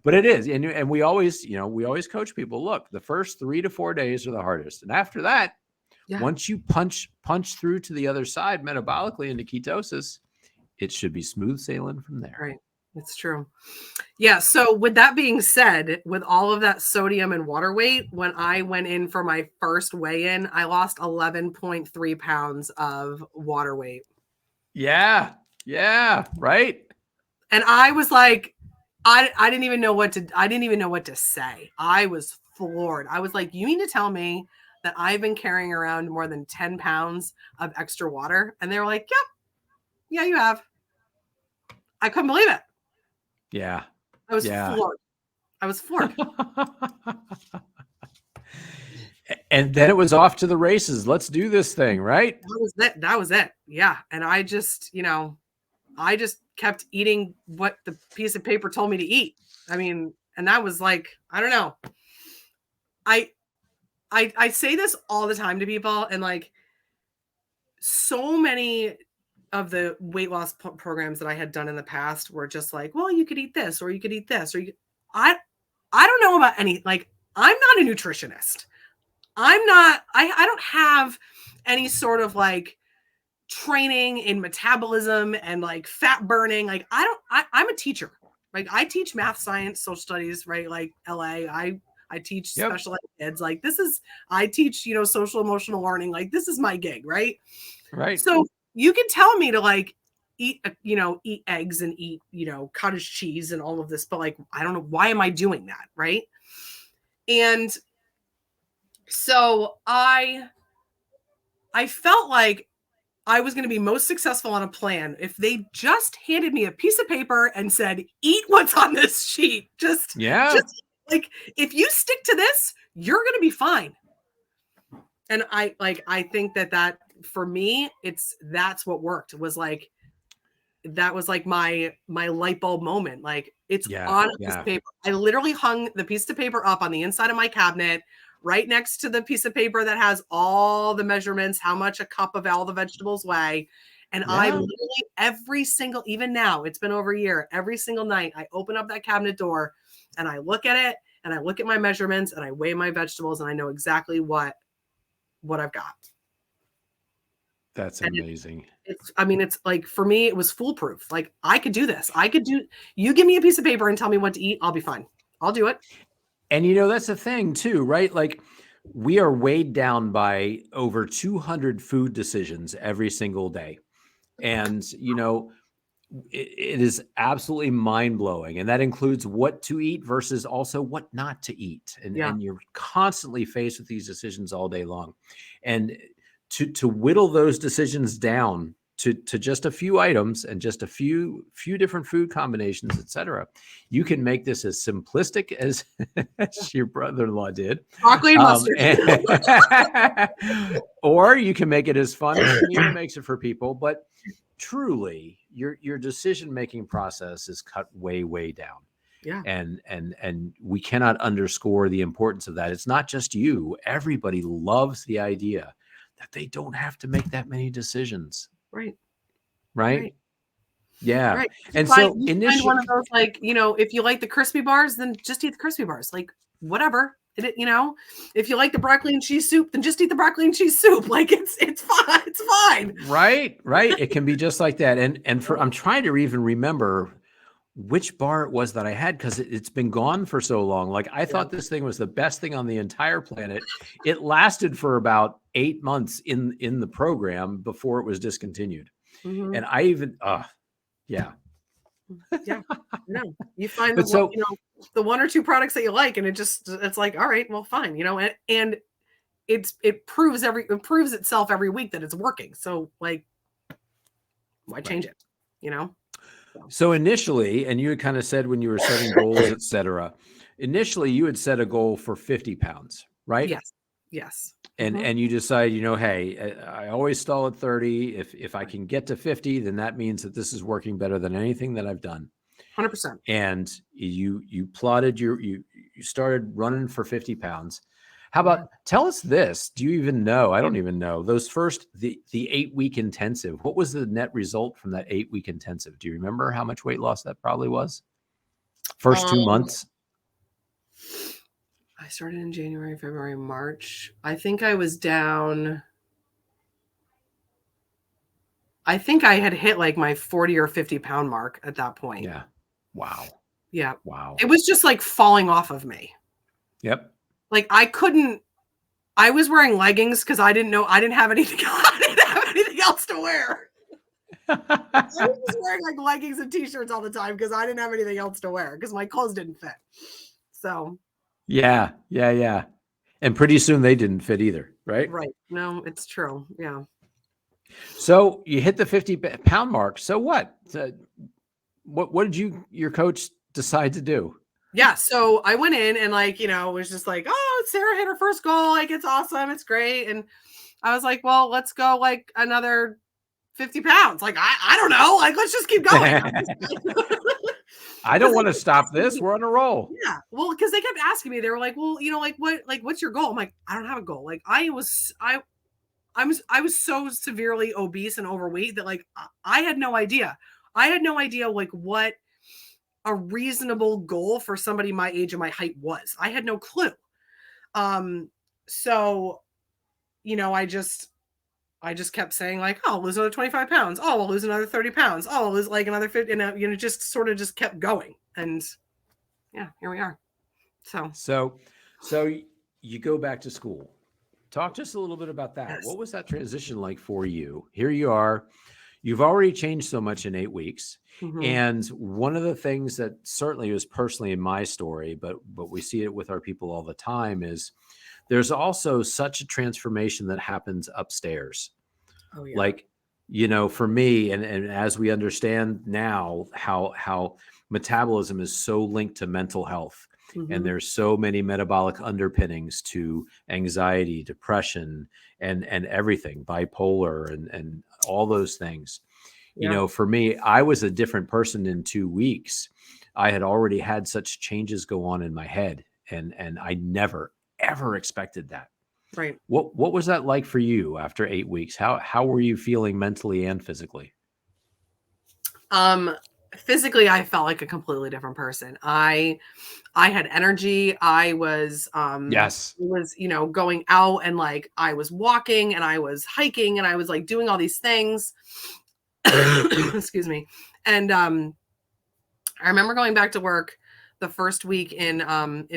But it is. And we always coach people, look, the first 3 to 4 days are the hardest. And after that, once you punch through to the other side metabolically into ketosis, it should be smooth sailing from there. Right. It's true. Yeah. So with that being said, with all of that sodium and water weight, when I went in for my first weigh-in, I lost 11.3 pounds of water weight. Yeah. Right. And I was like, I didn't even know what to say. I was floored. I was like, you mean to tell me that I've been carrying around more than 10 pounds of extra water? And they were like, yep. Yeah, you have. I couldn't believe it. Yeah. I was floored. And then it was off to the races. Let's do this thing, right? That was it. Yeah. And I just kept eating what the piece of paper told me to eat. I mean, and that was like, I don't know. I say this all the time to people, and like so many of the weight loss programs that I had done in the past were just like, well, you could eat this or you could eat this, or I don't know about any, like, I'm not a nutritionist. I don't have any sort of like training in metabolism and like fat burning. Like I'm a teacher. Like I teach math, science, social studies, right? Like LA, I teach special ed kids. Like I teach, social emotional learning. Like this is my gig. Right. Right. So you can tell me to like eat eggs and eat, cottage cheese and all of this, but like, I don't know, why am I doing that? Right. And so I felt like I was going to be most successful on a plan if they just handed me a piece of paper and said, eat what's on this sheet. Just like, if you stick to this, you're going to be fine. And I think that for me, that's what worked. That was like my light bulb moment. Like it's on a piece of paper. I literally hung the piece of paper up on the inside of my cabinet, right next to the piece of paper that has all the measurements, how much a cup of all the vegetables weigh. And I literally even now, it's been over a year, every single night, I open up that cabinet door and I look at it and I look at my measurements and I weigh my vegetables and I know exactly what I've got. That's amazing. It's like, for me, it was foolproof. Like I could do this. You give me a piece of paper and tell me what to eat. I'll be fine. I'll do it. And that's the thing too, right? Like we are weighed down by over 200 food decisions every single day. And, it is absolutely mind-blowing, and that includes what to eat versus also what not to eat, Yeah. and you're constantly faced with these decisions all day long, and to whittle those decisions down to just a few items and just a few different food combinations, etc. You can make this as simplistic as, as your brother-in-law did, Broccoli and mustard. or you can make it as fun as Shanita makes it for people, but truly your decision making process is cut way down. Yeah. And we cannot underscore the importance of that. It's not just you. Everybody loves the idea that they don't have to make that many decisions. Right. Right. Yeah. Right. And Find, so you find initially, one of those, like, if you like the crispy bars, then just eat the crispy bars. Like, whatever. If you like the broccoli and cheese soup, then just eat the broccoli and cheese soup. Like, it's fine. It's fine. right. It can be just like that. And for I'm trying to even remember which bar it was that I had, because it's been gone for so long. Like, I thought this thing was the best thing on the entire planet. It lasted for about 8 months in the program before it was discontinued. Mm-hmm. And I even yeah. Yeah. No. You find But so the one or two products that you like, and it's like, all right, well, fine, and it proves itself every week that it's working. So, like, why change it? So initially, and you had kind of said when you were setting goals, etc. Initially, you had set a goal for 50 pounds, right? Yes. And you decide, hey, I always stall at 30. If I can get to 50, then that means that this is working better than anything that I've done. 100%. And you plotted you started running for 50 pounds. How about, tell us this? Do you even know? I don't even know. Those first, the 8-week intensive, what was the net result from that 8-week intensive? Do you remember how much weight loss that probably was? First 2 months? I started in January, February, March. I think I was down. I think I had hit like my 40 or 50 pound mark at that point. Yeah. Wow. Yeah. Wow. It was just like falling off of me. Yep. Like, I was wearing leggings because I didn't have anything. I didn't have anything else to wear. I was just wearing like leggings and t-shirts all the time because I didn't have anything else to wear because my clothes didn't fit. So. Yeah. And pretty soon they didn't fit either, right? Right. No, it's true. Yeah. So you hit the 50-pound mark. So what? What did your coach decide to do? Yeah. So I went in and was just like, oh, Sarah hit her first goal. Like, it's awesome. It's great. And I was like, well, let's go like another 50 pounds. Like, I don't know. Like, let's just keep going. I don't want to stop this. We're on a roll. Yeah. Well, because they kept asking me, they were like, well, what's your goal? I'm like, I don't have a goal. Like, I was so severely obese and overweight that like I had no idea. I had no idea like what a reasonable goal for somebody my age and my height was. I had no clue. So, I just kept saying like, oh, I'll lose another 25 pounds. Oh, I'll lose another 30 pounds. Oh, I'll lose like another 50. And, just sort of just kept going. And yeah, here we are. So you go back to school. Talk just a little bit about that. Yes. What was that transition like for you? Here you are. You've already changed so much in 8 weeks. Mm-hmm. And one of the things that certainly was personally in my story, but we see it with our people all the time, is there's also such a transformation that happens upstairs. Oh, yeah. Like, for me, and as we understand now how metabolism is so linked to mental health. Mm-hmm. And there's so many metabolic underpinnings to anxiety, depression, and everything, bipolar, and all those things. Yeah. For me, I was a different person in 2 weeks. I had already had such changes go on in my head, and I never, ever expected that. Right. What was that like for you after 8 weeks? How were you feeling mentally and physically? Physically, I felt like a completely different person. I had energy. I was, Yes. was, going out and like, I was walking and I was hiking and I was like doing all these things. Excuse me. And, I remember going back to work the first week in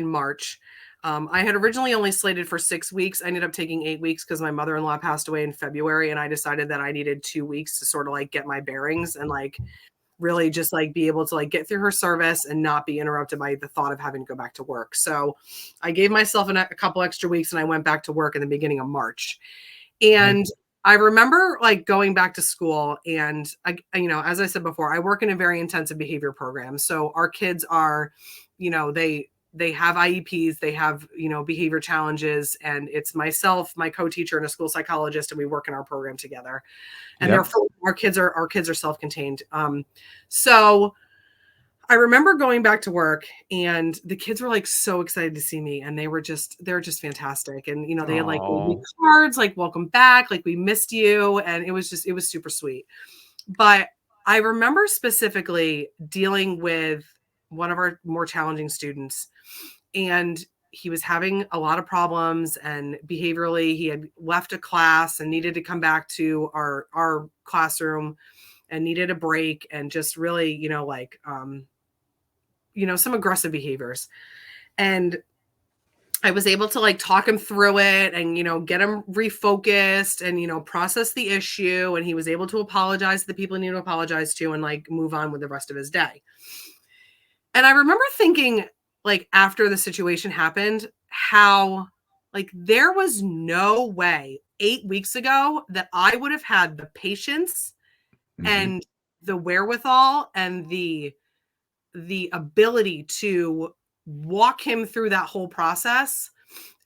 March. I had originally only slated for 6 weeks. I ended up taking 8 weeks because my mother-in-law passed away in February. And I decided that I needed 2 weeks to sort of like get my bearings and like really just like be able to like get through her service and not be interrupted by the thought of having to go back to work. So I gave myself a couple extra weeks and I went back to work in the beginning of March. And I remember like going back to school and as I said before, I work in a very intensive behavior program. So our kids are, they have IEPs, they have, behavior challenges, and it's myself, my co-teacher, and a school psychologist, and we work in our program together. And our kids are self-contained. So I remember going back to work and the kids were like so excited to see me, and they're just fantastic. And, they had like cards, like, welcome back, like, we missed you. And it was super sweet. But I remember specifically dealing with one of our more challenging students, and he was having a lot of problems, and behaviorally he had left a class and needed to come back to our classroom and needed a break, and just really, some aggressive behaviors. And I was able to like talk him through it and, get him refocused and, process the issue. And he was able to apologize to the people he needed to apologize to and like move on with the rest of his day. And I remember thinking, like, after the situation happened, how like there was no way 8 weeks ago that I would have had the patience and the wherewithal and the ability to walk him through that whole process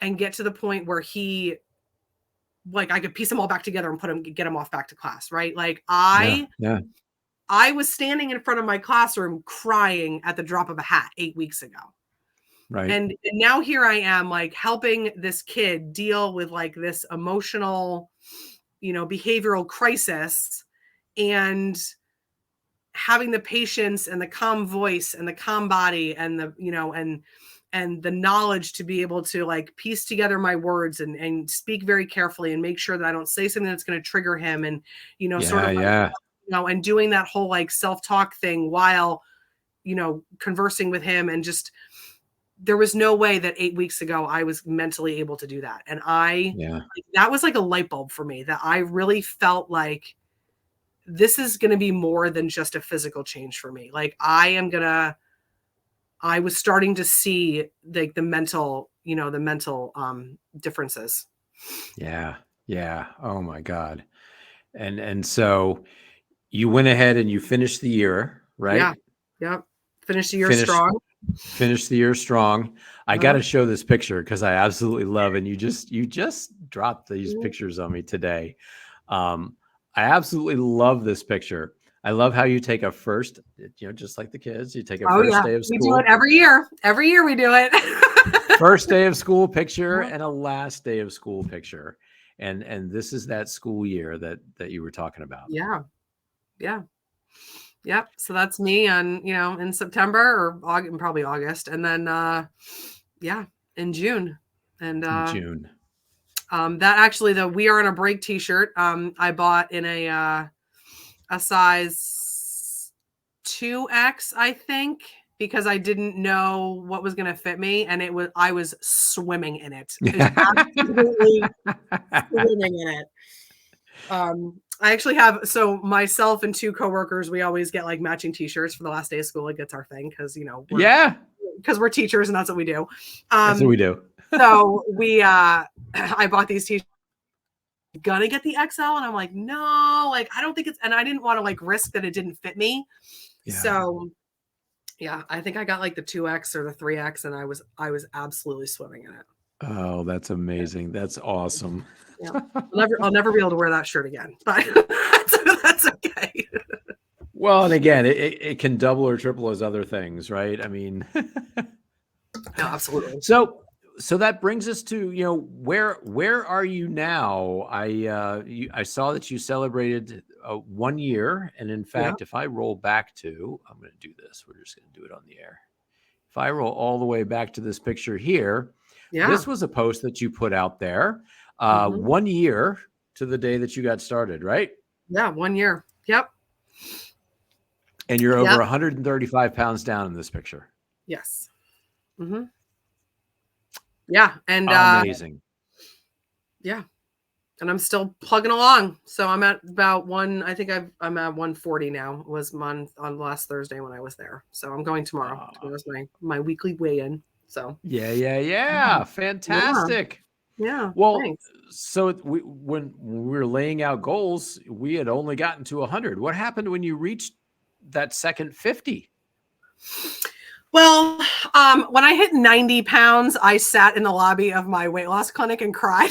and get to the point where he, like, I could piece them all back together and get him off back to class. Right. Like I was standing in front of my classroom crying at the drop of a hat 8 weeks ago. Right. And now here I am, like, helping this kid deal with like this emotional, behavioral crisis, and having the patience and the calm voice and the calm body and the, and the knowledge to be able to like piece together my words and speak very carefully and make sure that I don't say something that's going to trigger him. And, and doing that whole like self-talk thing while, conversing with him. And just, there was no way that 8 weeks ago I was mentally able to do that. And that was like a light bulb for me, that I really felt like this is going to be more than just a physical change for me. Like I was starting to see like the mental differences. Yeah. Yeah. Oh my God. And so you went ahead and you finished the year, right? Yeah. Yep. Finished the year strong. Finish the year strong. I got to show this picture because I absolutely love, and you just dropped these pictures on me today. I absolutely love this picture. I love how you take a first, just like the kids, you take a first day of school. We do it every year. Every year we do it. First day of school picture and a last day of school picture. And this is that school year that you were talking about. Yeah. Yeah. Yep. So that's me on, in September or August, probably August. And then, in June. And June. That actually, the We Are on a Break t-shirt, I bought in a size 2X, I think, because I didn't know what was going to fit me. And I was swimming in it. Absolutely swimming in it. I actually have, so myself and 2 coworkers, we always get like matching t-shirts for the last day of school. Like that's our thing. Cause because we're teachers and that's what we do. That's what we do. So I bought these t-shirts, gonna get the XL. And I'm like, no, like, I don't think and I didn't want to like risk that it didn't fit me. Yeah. So yeah, I think I got like the 2X or the 3X, and I was absolutely swimming in it. Oh, that's amazing. That's awesome. Yeah. I'll never be able to wear that shirt again, but that's okay. Well, and again, it can double or triple as other things, right? I mean, no, absolutely. So that brings us to, where are you now? I saw that you celebrated 1 year. And in fact, if I roll back I'm going to do this. We're just going to do it on the air. If I roll all the way back to this picture here, this was a post that you put out there 1 year to the day that you got started, right? Yeah. 1 year. Yep. And you're over 135 pounds down in this picture. Yes. Mm-hmm. Yeah. And amazing. Yeah. and I'm still plugging along. So I'm at about I think I'm at 140 now. Was on last Thursday when I was there. So I'm going tomorrow. Tomorrow's my weekly weigh-in. So Yeah. yeah, Fantastic. yeah. Well, Thanks. so when we were laying out goals, we had only gotten to 100. What happened when you reached that second 50? Well, when I hit 90 pounds, I sat in the lobby of my weight loss clinic and cried.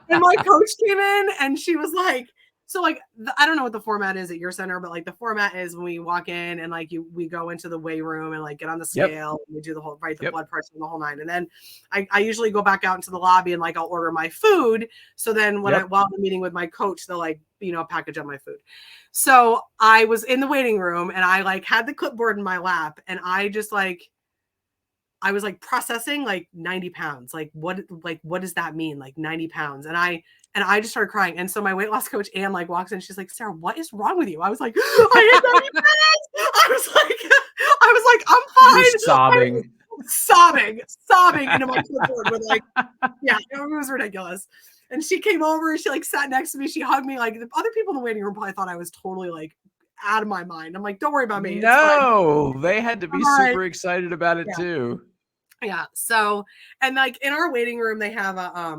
And my coach came in and she was like, so like, I don't know what the format is at your center, but like the format is when we walk in and like we go into the weigh room and like get on the scale and we do the whole, the blood pressure and the whole nine. And then I usually go back out into the lobby and like, I'll order my food. So then while I'm meeting with my coach, they'll like, package up my food. So I was in the waiting room and I like had the clipboard in my lap and I just like, I was like processing like 90 pounds. Like what does that mean? Like 90 pounds. And I just started crying. And so my weight loss coach, Anne, like walks in. She's like, Sarah, what is wrong with you? I was like, I hit 90 pounds. I was like, I'm fine. You're sobbing into my clipboard with like, yeah, it was ridiculous. And she came over and she like sat next to me. She hugged me. Like the other people in the waiting room probably thought I was totally like out of my mind. I'm like, don't worry about me. No, they had to be super excited about it too. Yeah. So, and like in our waiting room, they have a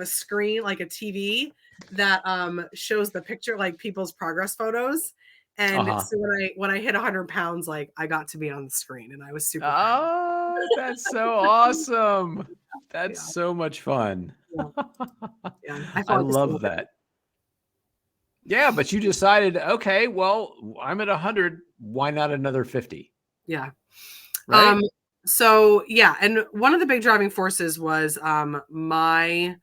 screen, like a TV that shows the picture, like people's progress photos. And so when I hit 100 pounds, like I got to be on the screen and I was super proud. Oh, that's so awesome. That's so much fun. Yeah. I love that. Yeah, but you decided, okay, well, I'm at 100. Why not another 50? Yeah. Right. So yeah, and one of the big driving forces was I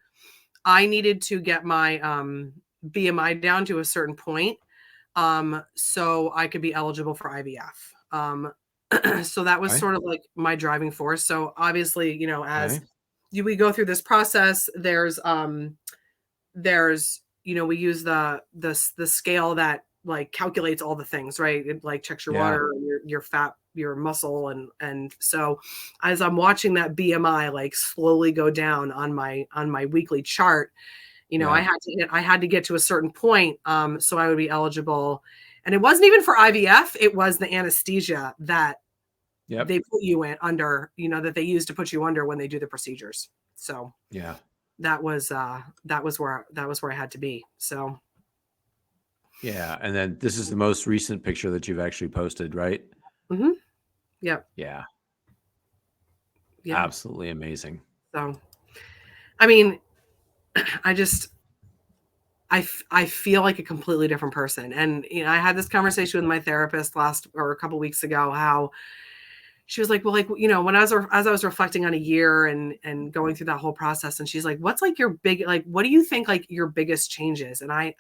needed to get my BMI down to a certain point so I could be eligible for IVF. So that was sort of like my driving force. So obviously, as we go through this process, there's we use the scale that like calculates all the things, right? It like checks your water, your fat, your muscle, and so as I'm watching that BMI like slowly go down on my weekly chart, I had to get to a certain point so I would be eligible. And it wasn't even for IVF, it was the anesthesia that they put you in under, that they use to put you under when they do the procedures. So that was where I had to be. So yeah, and then this is the most recent picture that you've actually posted, right? Mm-hmm. Yep. Yeah. Absolutely amazing. So, I mean, I feel like a completely different person. And, I had this conversation with my therapist a couple weeks ago, how she was like, well, like, when as I was reflecting on a year and going through that whole process, and she's like, what's like your what do you think like your biggest changes? And I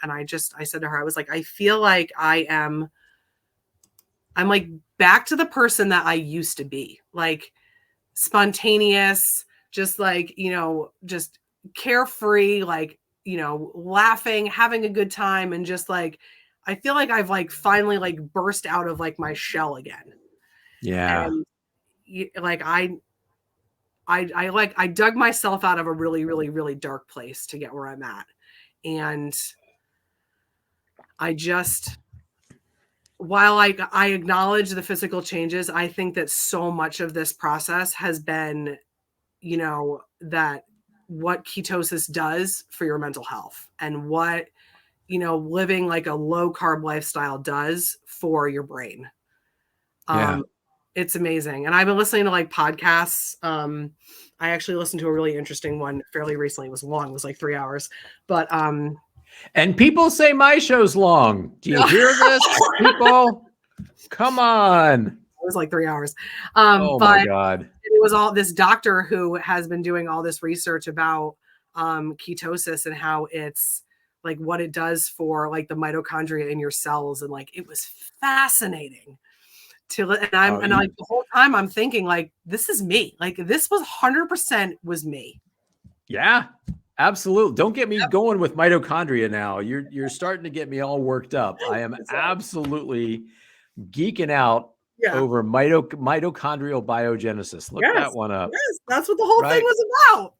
said to her, I was like, I feel like I'm like back to the person that I used to be, like spontaneous, just like, just carefree, like, laughing, having a good time. And just like, I feel like I've like finally like burst out of like my shell again. Yeah. And like I dug myself out of a really, really, really dark place to get where I'm at. And while I acknowledge the physical changes, I think that so much of this process has been, that what ketosis does for your mental health and what, living like a low carb lifestyle does for your brain. It's amazing. And I've been listening to like podcasts. I actually listened to a really interesting one fairly recently. It was long. It was like 3 hours, but, and people say my show's long. Do you hear this, people? Come on. It was like 3 hours. Oh my God. It was all this doctor who has been doing all this research about ketosis and how it's like what it does for like the mitochondria in your cells. And like, it was fascinating. And like the whole time I'm thinking like, this is me. Like this was 100% was me. Yeah, absolutely. Don't get me going with mitochondria now. You're starting to get me all worked up. I am absolutely geeking out over mitochondrial biogenesis. Look that one up. Yes, that's what the whole thing was about.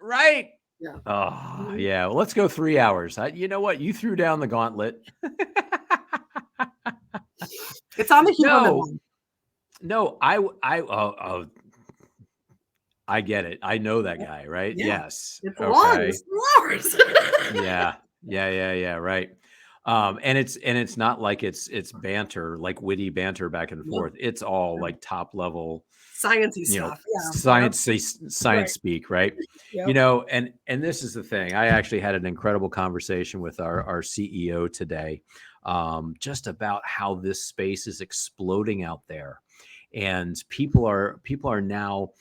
Right. Yeah. Oh, Mhm. yeah. Well, let's go 3 hours. You know what? You threw down the gauntlet. It's on the Huberman No, line. no, I get it. I know that guy, right? Yeah. Yes. It's long. Okay. It's 4 hours. Yeah. Yeah. Right. And it's not like it's banter, like witty banter back and No, forth. It's all no. like top level, Sciencey you know, stuff. Yeah. Yep. science Right. speak, right? Yep. And this is the thing. I actually had an incredible conversation with our CEO today, just about how this space is exploding out there, and people are now,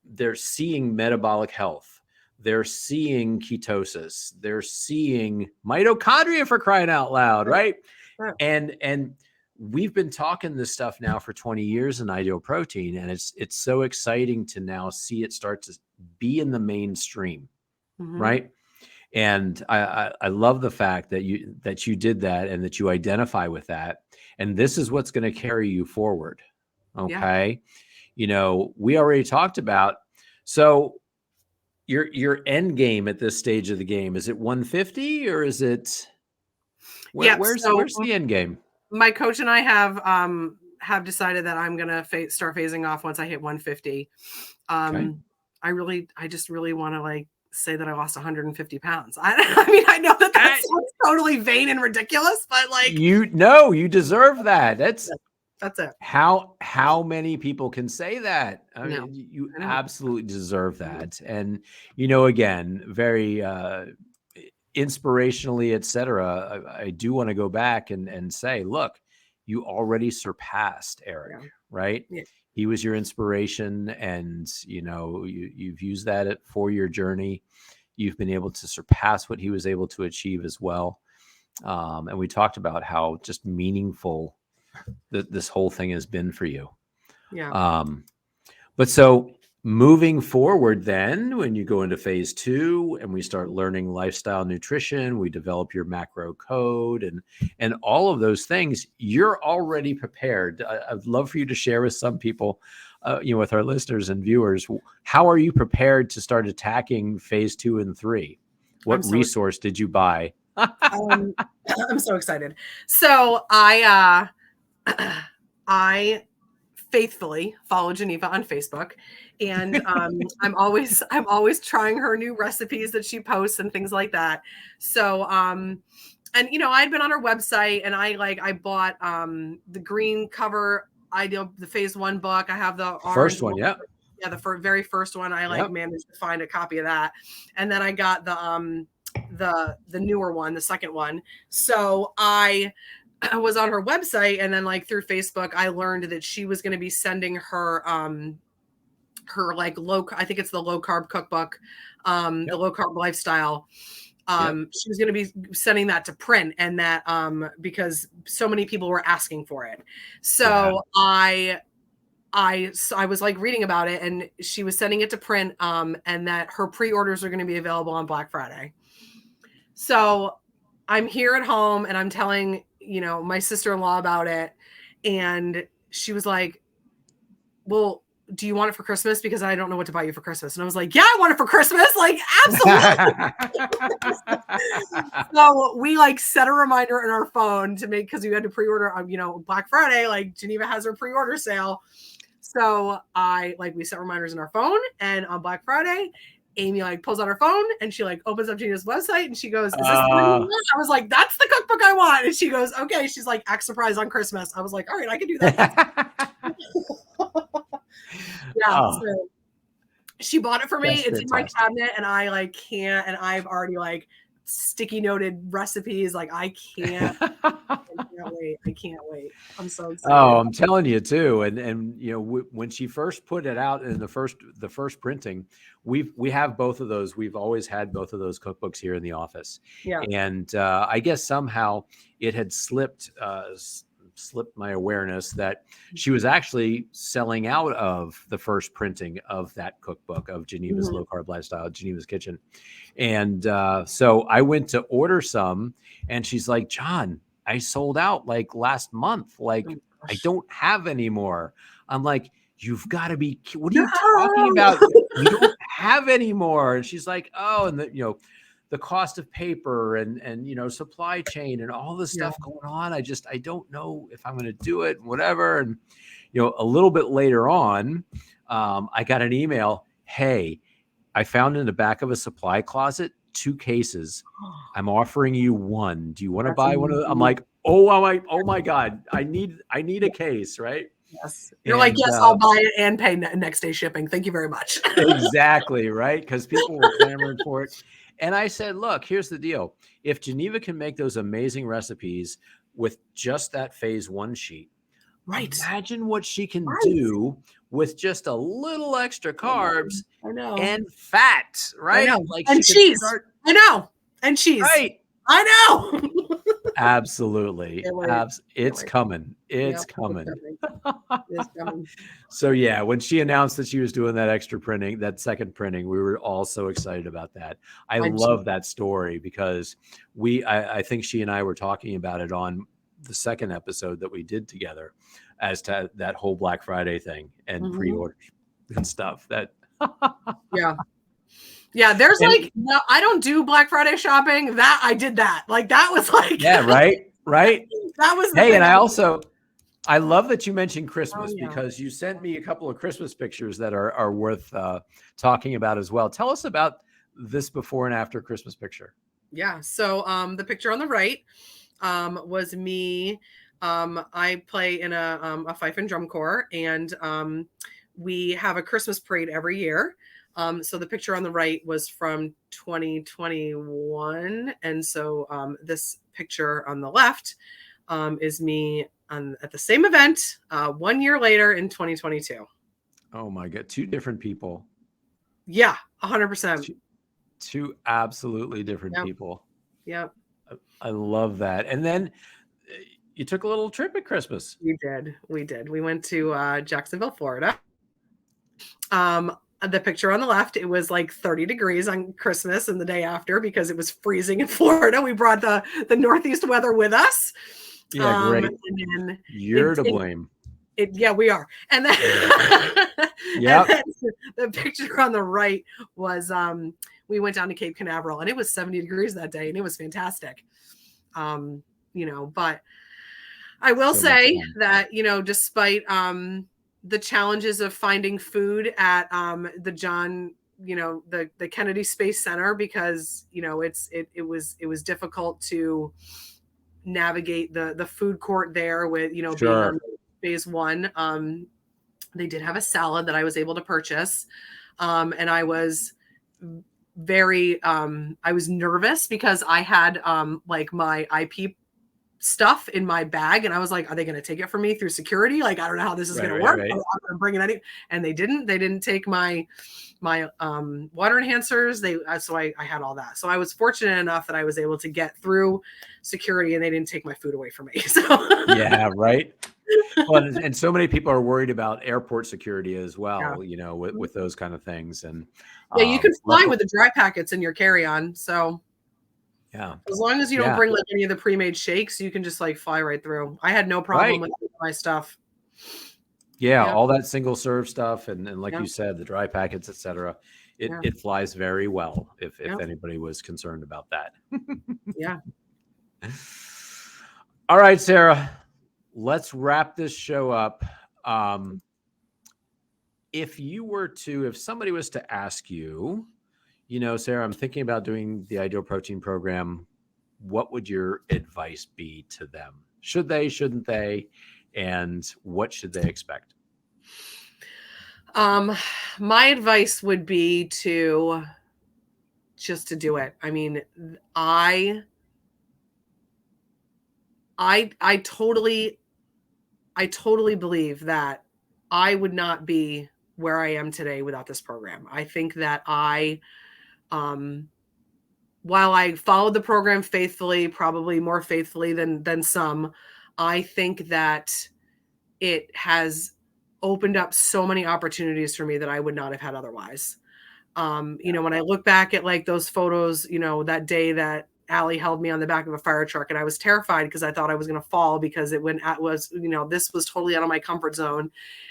they're seeing metabolic health. They're seeing ketosis. They're seeing mitochondria, for crying out loud, Right. right? Right. And we've been talking this stuff now for 20 years in Ideal Protein, and it's so exciting to now see it start to be in the mainstream, Mhm. right? And I love the fact that you did that, and that you identify with that, and this is what's going to carry you forward. Yeah. Okay. We already talked about, so your end game at this stage of the game, is it 150, or is it Yep. So where's the end game? my coach and I have decided that I'm gonna start phasing off once I hit 150. Okay. I just really want to like say that I lost 150 pounds. I mean, I know that sounds totally vain and ridiculous, but like, You deserve that. that's it. How many people can say that? I No, mean, you I know. absolutely deserve that. And again, very inspirationally, etc. I do want to go back and say, look, you already surpassed Eric, Yeah. right? Yeah. He was your inspiration, and you've used that for your journey. You've been able to surpass what he was able to achieve as well. And we talked about how just meaningful this whole thing has been for you. Yeah. But so moving forward, then when you go into phase 2 and we start learning lifestyle nutrition, we develop your macro code and all of those things, you're already prepared. I'd love for you to share with some people, with our listeners and viewers, how are you prepared to start attacking phase 2 and 3? I'm What so resource did you buy? I'm so excited. So I faithfully follow Geneva on Facebook, and I'm always trying her new recipes that she posts and things like that. So and I'd been on her website, and I bought the green cover Ideal, the phase 1 book. I have the orange First one, one. yeah. Yeah, the very first one. I Yep. managed to find a copy of that, and then I got the newer one, the second one. So I was on her website, and then like through Facebook, I learned that she was going to be sending her like I think it's the low carb cookbook, Yep. the low carb lifestyle. She was going to be sending that to print, and that because so many people were asking for it. So I was like reading about it, and she was sending it to print, and that her pre-orders are going to be available on Black Friday. So I'm here at home, and I'm telling, my sister-in-law about it. And she was like, well, do you want it for Christmas? Because I don't know what to buy you for Christmas. And I was like, yeah, I want it for Christmas. Like, absolutely. So we like set a reminder in our phone to make, because we had to pre-order on, Black Friday, like Geneva has her pre-order sale. So we set reminders in our phone, and on Black Friday, Amy like pulls out her phone, and she like opens up Gina's website, and she goes, "Is this the one you want?" I was like, "That's the cookbook I want." And she goes, "Okay." She's like, "X surprise on Christmas." I was like, "All right, I can do that." Yeah. Oh, So she bought it for me. that's It's in my fantastic. cabinet, and I like can't. And I've already like sticky noted recipes. Like I can't. I can't wait. I'm so excited. Oh, I'm telling you too. And when she first put it out in the first printing, we have both of those. We've always had both of those cookbooks here in the office. Yeah. And I guess somehow it had slipped my awareness that she was actually selling out of the first printing of that cookbook of Geneva's Low Carb Lifestyle, Geneva's Kitchen. And so I went to order some, and she's like, "John, I sold out like last month. Like, I don't have any more." I'm like, you've got to be, what are you talking about? We don't have any more. And she's like, oh, and the cost of paper and supply chain and all this Yeah. stuff going on. I don't know if I'm going to do it, whatever. And, a little bit later on, I got an email. Hey, I found in the back of a supply closet 2 cases. I'm offering you one. Do you want to That's buy one of them? I'm amazing. like, oh my God, I need a case, right? Yes. You're like, yes, I'll buy it and pay next day shipping. Thank you very much. Exactly, right? Because people were clamoring for it. And I said, look, here's the deal. If Geneva can make those amazing recipes with just that phase 1 sheet, Right. imagine what she can do with just a little extra carbs and fat, right? I know. Like and cheese. I know. And cheese. Right. I know. Absolutely. It's coming. It's coming. It's coming. So yeah, when she announced that she was doing that extra printing, that second printing, we were all so excited about that. I love that story because I think she and I were talking about it on the second episode that we did together as to that whole Black Friday thing and pre-order and stuff. That Yeah, there's no, I don't do Black Friday shopping. That I did that. Like that was like right. That was the hey, thing. And I love that you mentioned Christmas because you sent me a couple of Christmas pictures that are worth talking about as well. Tell us about this before and after Christmas picture. Yeah. So the picture on the right was me. I play in a fife and drum corps, and we have a Christmas parade every year. So the picture on the right was from 2021. And so this picture on the left is me at the same event 1 year later in 2022. Oh my God. 2 different people. Yeah, 100%. 2 absolutely different people. Yep. I love that. And then you took a little trip at Christmas. We did. We went to Jacksonville, Florida. The picture on the left, it was like 30 degrees on Christmas and the day after because it was freezing in Florida. We brought the Northeast weather with us. Yeah, great. And then You're to blame. Yeah, we are. And then, and then the picture on the right was we went down to Cape Canaveral and it was 70 degrees that day and it was fantastic. But I will say that, despite the challenges of finding food at the John, the Kennedy Space Center, because it was difficult to navigate the food court there with being on phase 1. They did have a salad that I was able to purchase, and I was very I was nervous because I had like my IP stuff in my bag, and I was like, are they going to take it from me through security? Like, I don't know how this is going to work. I'm going to bring it any, and they didn't take my water enhancers. So I had all that. So I was fortunate enough that I was able to get through security and they didn't take my food away from me. So yeah, right. Well, and so many people are worried about airport security as well, with those kind of things. And you can fly with the dry packets in your carry-on. So yeah, as long as you don't bring like any of the pre-made shakes, you can just like fly right through. I had no problem with my stuff. Yeah, all that single serve stuff and like you said, the dry packets, etc. It flies very well if anybody was concerned about that. Yeah. All right, Sarah, let's wrap this show up. If somebody was to ask you, Sarah, I'm thinking about doing the Ideal Protein program, what would your advice be to them? Should they, shouldn't they? And what should they expect? My advice would be to do it. I mean, I totally believe that I would not be where I am today without this program. I think that while I followed the program faithfully, probably more faithfully than some, I think that it has opened up so many opportunities for me that I would not have had otherwise. When I look back at like those photos, that day that Allie held me on the back of a fire truck, and I was terrified because I thought I was going to fall because this was totally out of my comfort zone.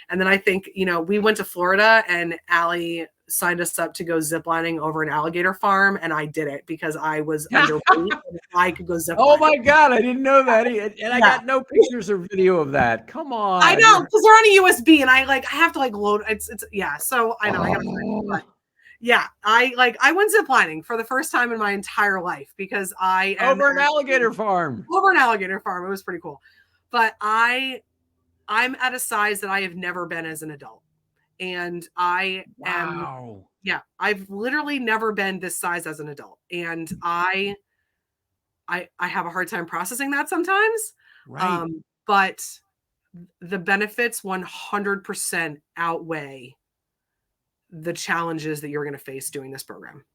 And then I think, we went to Florida and Allie signed us up to go ziplining over an alligator farm. And I did it because I was underweight and I could go ziplining. Oh my God, I didn't know that. And I Yeah. got no pictures or video of that. Come on. I know, because they're on a USB and I have to load. It's yeah. So I know I got to. Yeah, I went ziplining for the first time in my entire life because I am over an alligator farm. Over an alligator farm. It was pretty cool. But I'm at a size that I have never been as an adult. And I am, yeah, I've literally never been this size as an adult. And I have a hard time processing that sometimes. Right. But the benefits 100% outweigh the challenges that you're going to face doing this program.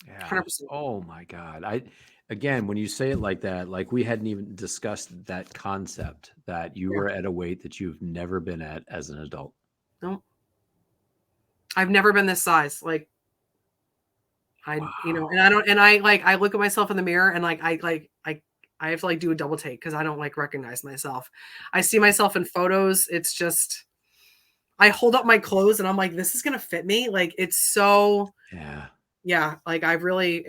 Yeah. 100%. Oh my God. Again, when you say it like that, like we hadn't even discussed that concept that you were at a weight that you've never been at as an adult. No, I've never been this size. And I look at myself in the mirror and I have to do a double take because I don't recognize myself. I see myself in photos. It's just, I hold up my clothes and I'm like, this is going to fit me. It's so, yeah. I've really,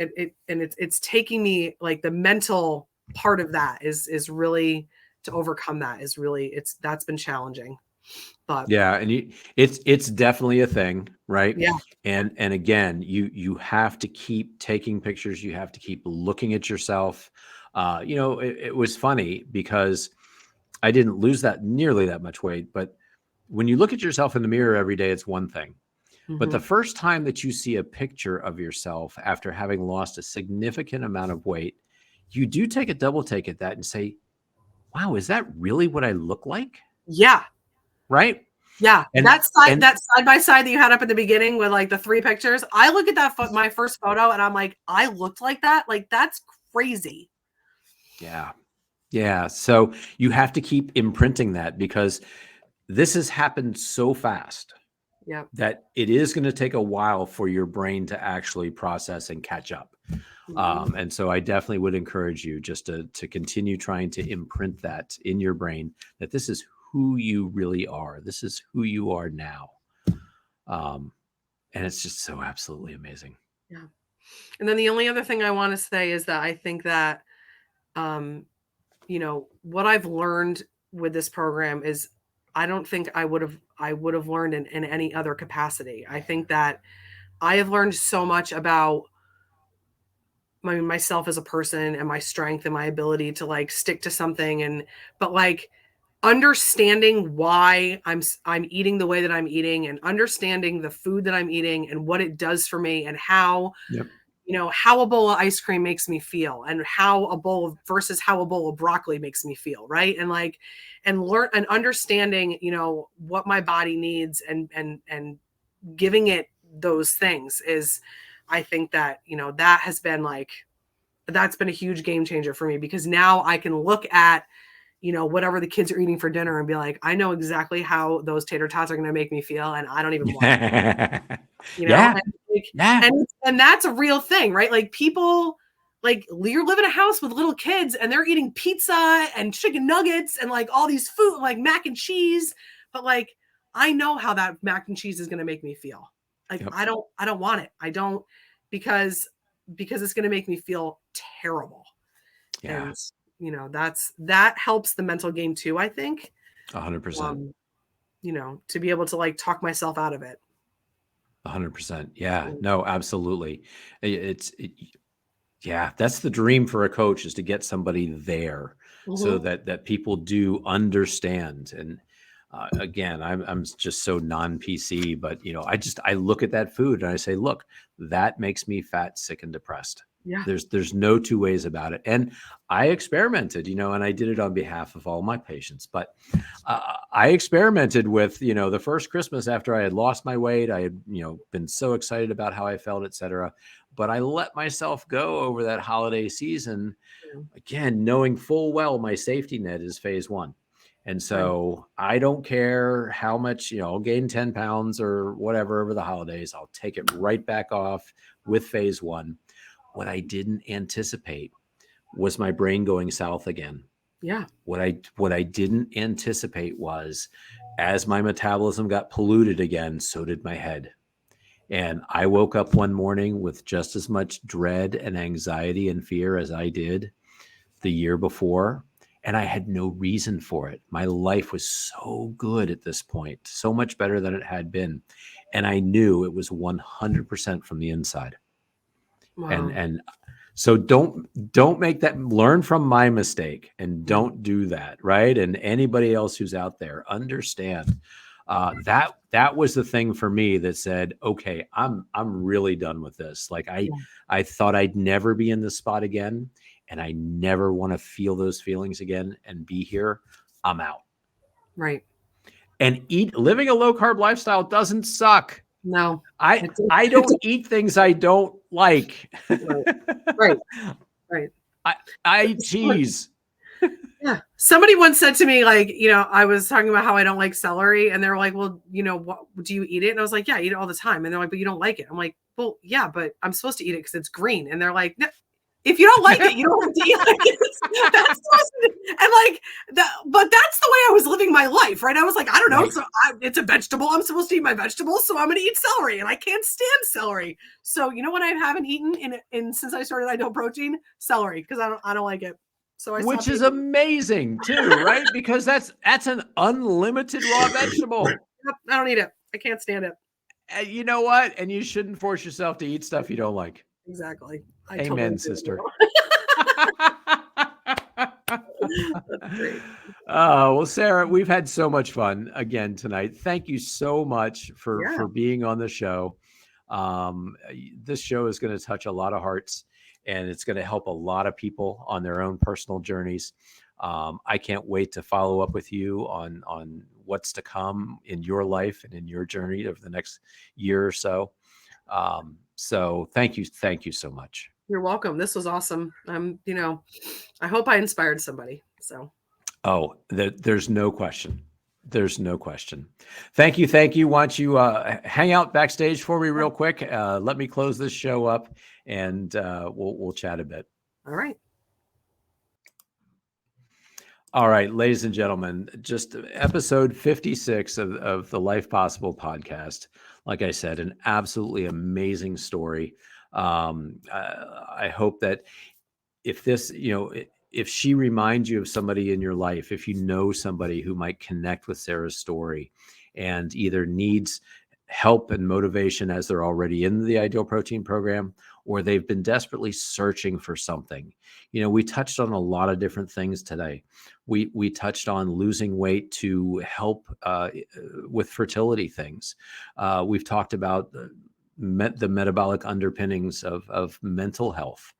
it's taking me the mental part of that is really to overcome that is really, that's been challenging. But yeah, and it's definitely a thing, right? Yeah. And again, you have to keep taking pictures. You have to keep looking at yourself. It was funny because I didn't lose nearly that much weight, but when you look at yourself in the mirror every day, it's one thing. But the first time that you see a picture of yourself after having lost a significant amount of weight, you do take a double take at that and say, wow, is that really what I look like? Yeah. Right? Yeah. That side by side that you had up at the beginning with the 3 pictures, I look at that my first photo and I'm like, I looked like that. That's crazy. Yeah. Yeah. So you have to keep imprinting that because this has happened so fast that it is going to take a while for your brain to actually process and catch up. And so I definitely would encourage you just to continue trying to imprint that in your brain that this is who you really are. This is who you are now. And it's just so absolutely amazing. Yeah. And then the only other thing I want to say is that I think that, what I've learned with this program is I don't think I would have learned in any other capacity. I think that I have learned so much about myself as a person and my strength and my ability to stick to something but understanding why I'm eating the way that I'm eating and understanding the food that I'm eating and what it does for me and how how a bowl of ice cream makes me feel and how a bowl of broccoli makes me feel. Right. And learn and understanding, what my body needs and giving it those things is, I think that, that has been that's been a huge game changer for me because now I can look at, whatever the kids are eating for dinner and be like, I know exactly how those tater tots are going to make me feel. And I don't even want it. And that's a real thing, right? People, you're living in a house with little kids and they're eating pizza and chicken nuggets and all these food, mac and cheese. But I know how that mac and cheese is going to make me feel. I don't want it. I don't, because it's going to make me feel terrible. Yeah. And that helps the mental game too, I think. 100%. To be able to talk myself out of it. 100%. Yeah, no, absolutely. Yeah, that's the dream for a coach is to get somebody there so that people do understand. And again, I'm just so non-PC, but I look at that food and I say, look, that makes me fat, sick, and depressed. Yeah. There's no two ways about it. And I experimented, and I did it on behalf of all my patients, but I experimented with, the first Christmas after I had lost my weight, I had, been so excited about how I felt, et cetera. But I let myself go over that holiday season, again, knowing full well my safety net is phase 1. And so I don't care how much, I'll gain 10 pounds or whatever over the holidays. I'll take it right back off with phase 1. what I didn't anticipate was my brain going south again. Yeah. What I didn't anticipate was, as my metabolism got polluted again, so did my head. And I woke up one morning with just as much dread and anxiety and fear as I did the year before. And I had no reason for it. My life was so good at this point, so much better than it had been. And I knew it was 100% from the inside. Wow. And so don't make that, learn from my mistake and don't do that, right? And anybody else who's out there, understand that was the thing for me that said, okay, I'm really done with this. Like I thought I'd never be in this spot again, and I never want to feel those feelings again and be here. I'm out. Right. And living a low carb lifestyle doesn't suck. No, I don't eat things I don't like. Right. I eat cheese. Yeah. Somebody once said to me, like, I was talking about how I don't like celery, and they're like, well, what, do you eat it? And I was like, yeah, I eat it all the time. And they're like, but you don't like it. I'm like, well, yeah, but I'm supposed to eat it because it's green. And they're like, no, if you don't like it, you don't have to eat it. That's but that's the way I was living my life, right? I was like, I don't know. Right. So it's a vegetable. I'm supposed to eat my vegetables, so I'm going to eat celery, and I can't stand celery. So you know what I haven't eaten in since I started Ideal Protein? Celery, because I don't like it. So which is amazing too, right? Because that's an unlimited raw vegetable. I don't eat it. I can't stand it. And you know what? And you shouldn't force yourself to eat stuff you don't like. Exactly. Amen, totally sister. That's great. Well, Sara, we've had so much fun again tonight. Thank you so much for being on the show. This show is going to touch a lot of hearts, and it's going to help a lot of people on their own personal journeys. I can't wait to follow up with you on what's to come in your life and in your journey over the next year or so. So thank you so much. You're welcome. This was awesome. I hope I inspired somebody. So. Oh, there's no question. There's no question. Thank you. Why don't you hang out backstage for me real quick? Let me close this show up, and we'll chat a bit. All right. All right, ladies and gentlemen, just episode 56 of the Life Possible podcast. Like I said, an absolutely amazing story. I hope that if she reminds you of somebody in your life, if you know somebody who might connect with Sara's story and either needs help and motivation as they're already in the Ideal Protein program, or they've been desperately searching for something. We touched on a lot of different things today. We touched on losing weight to help with fertility things. We've talked about the metabolic underpinnings of mental health.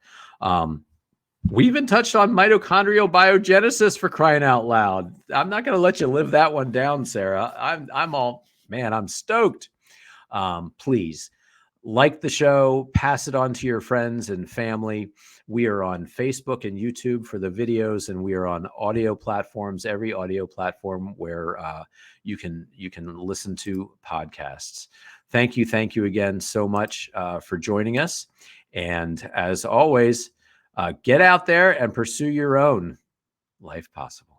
We even touched on mitochondrial biogenesis, for crying out loud. I'm not going to let you live that one down, Sara. I'm stoked. Please like the show, pass it on to your friends and family. We are on Facebook and YouTube for the videos, and we are on audio platforms, every audio platform where you can listen to podcasts. Thank you again so much for joining us. And as always, get out there and pursue your own life possible.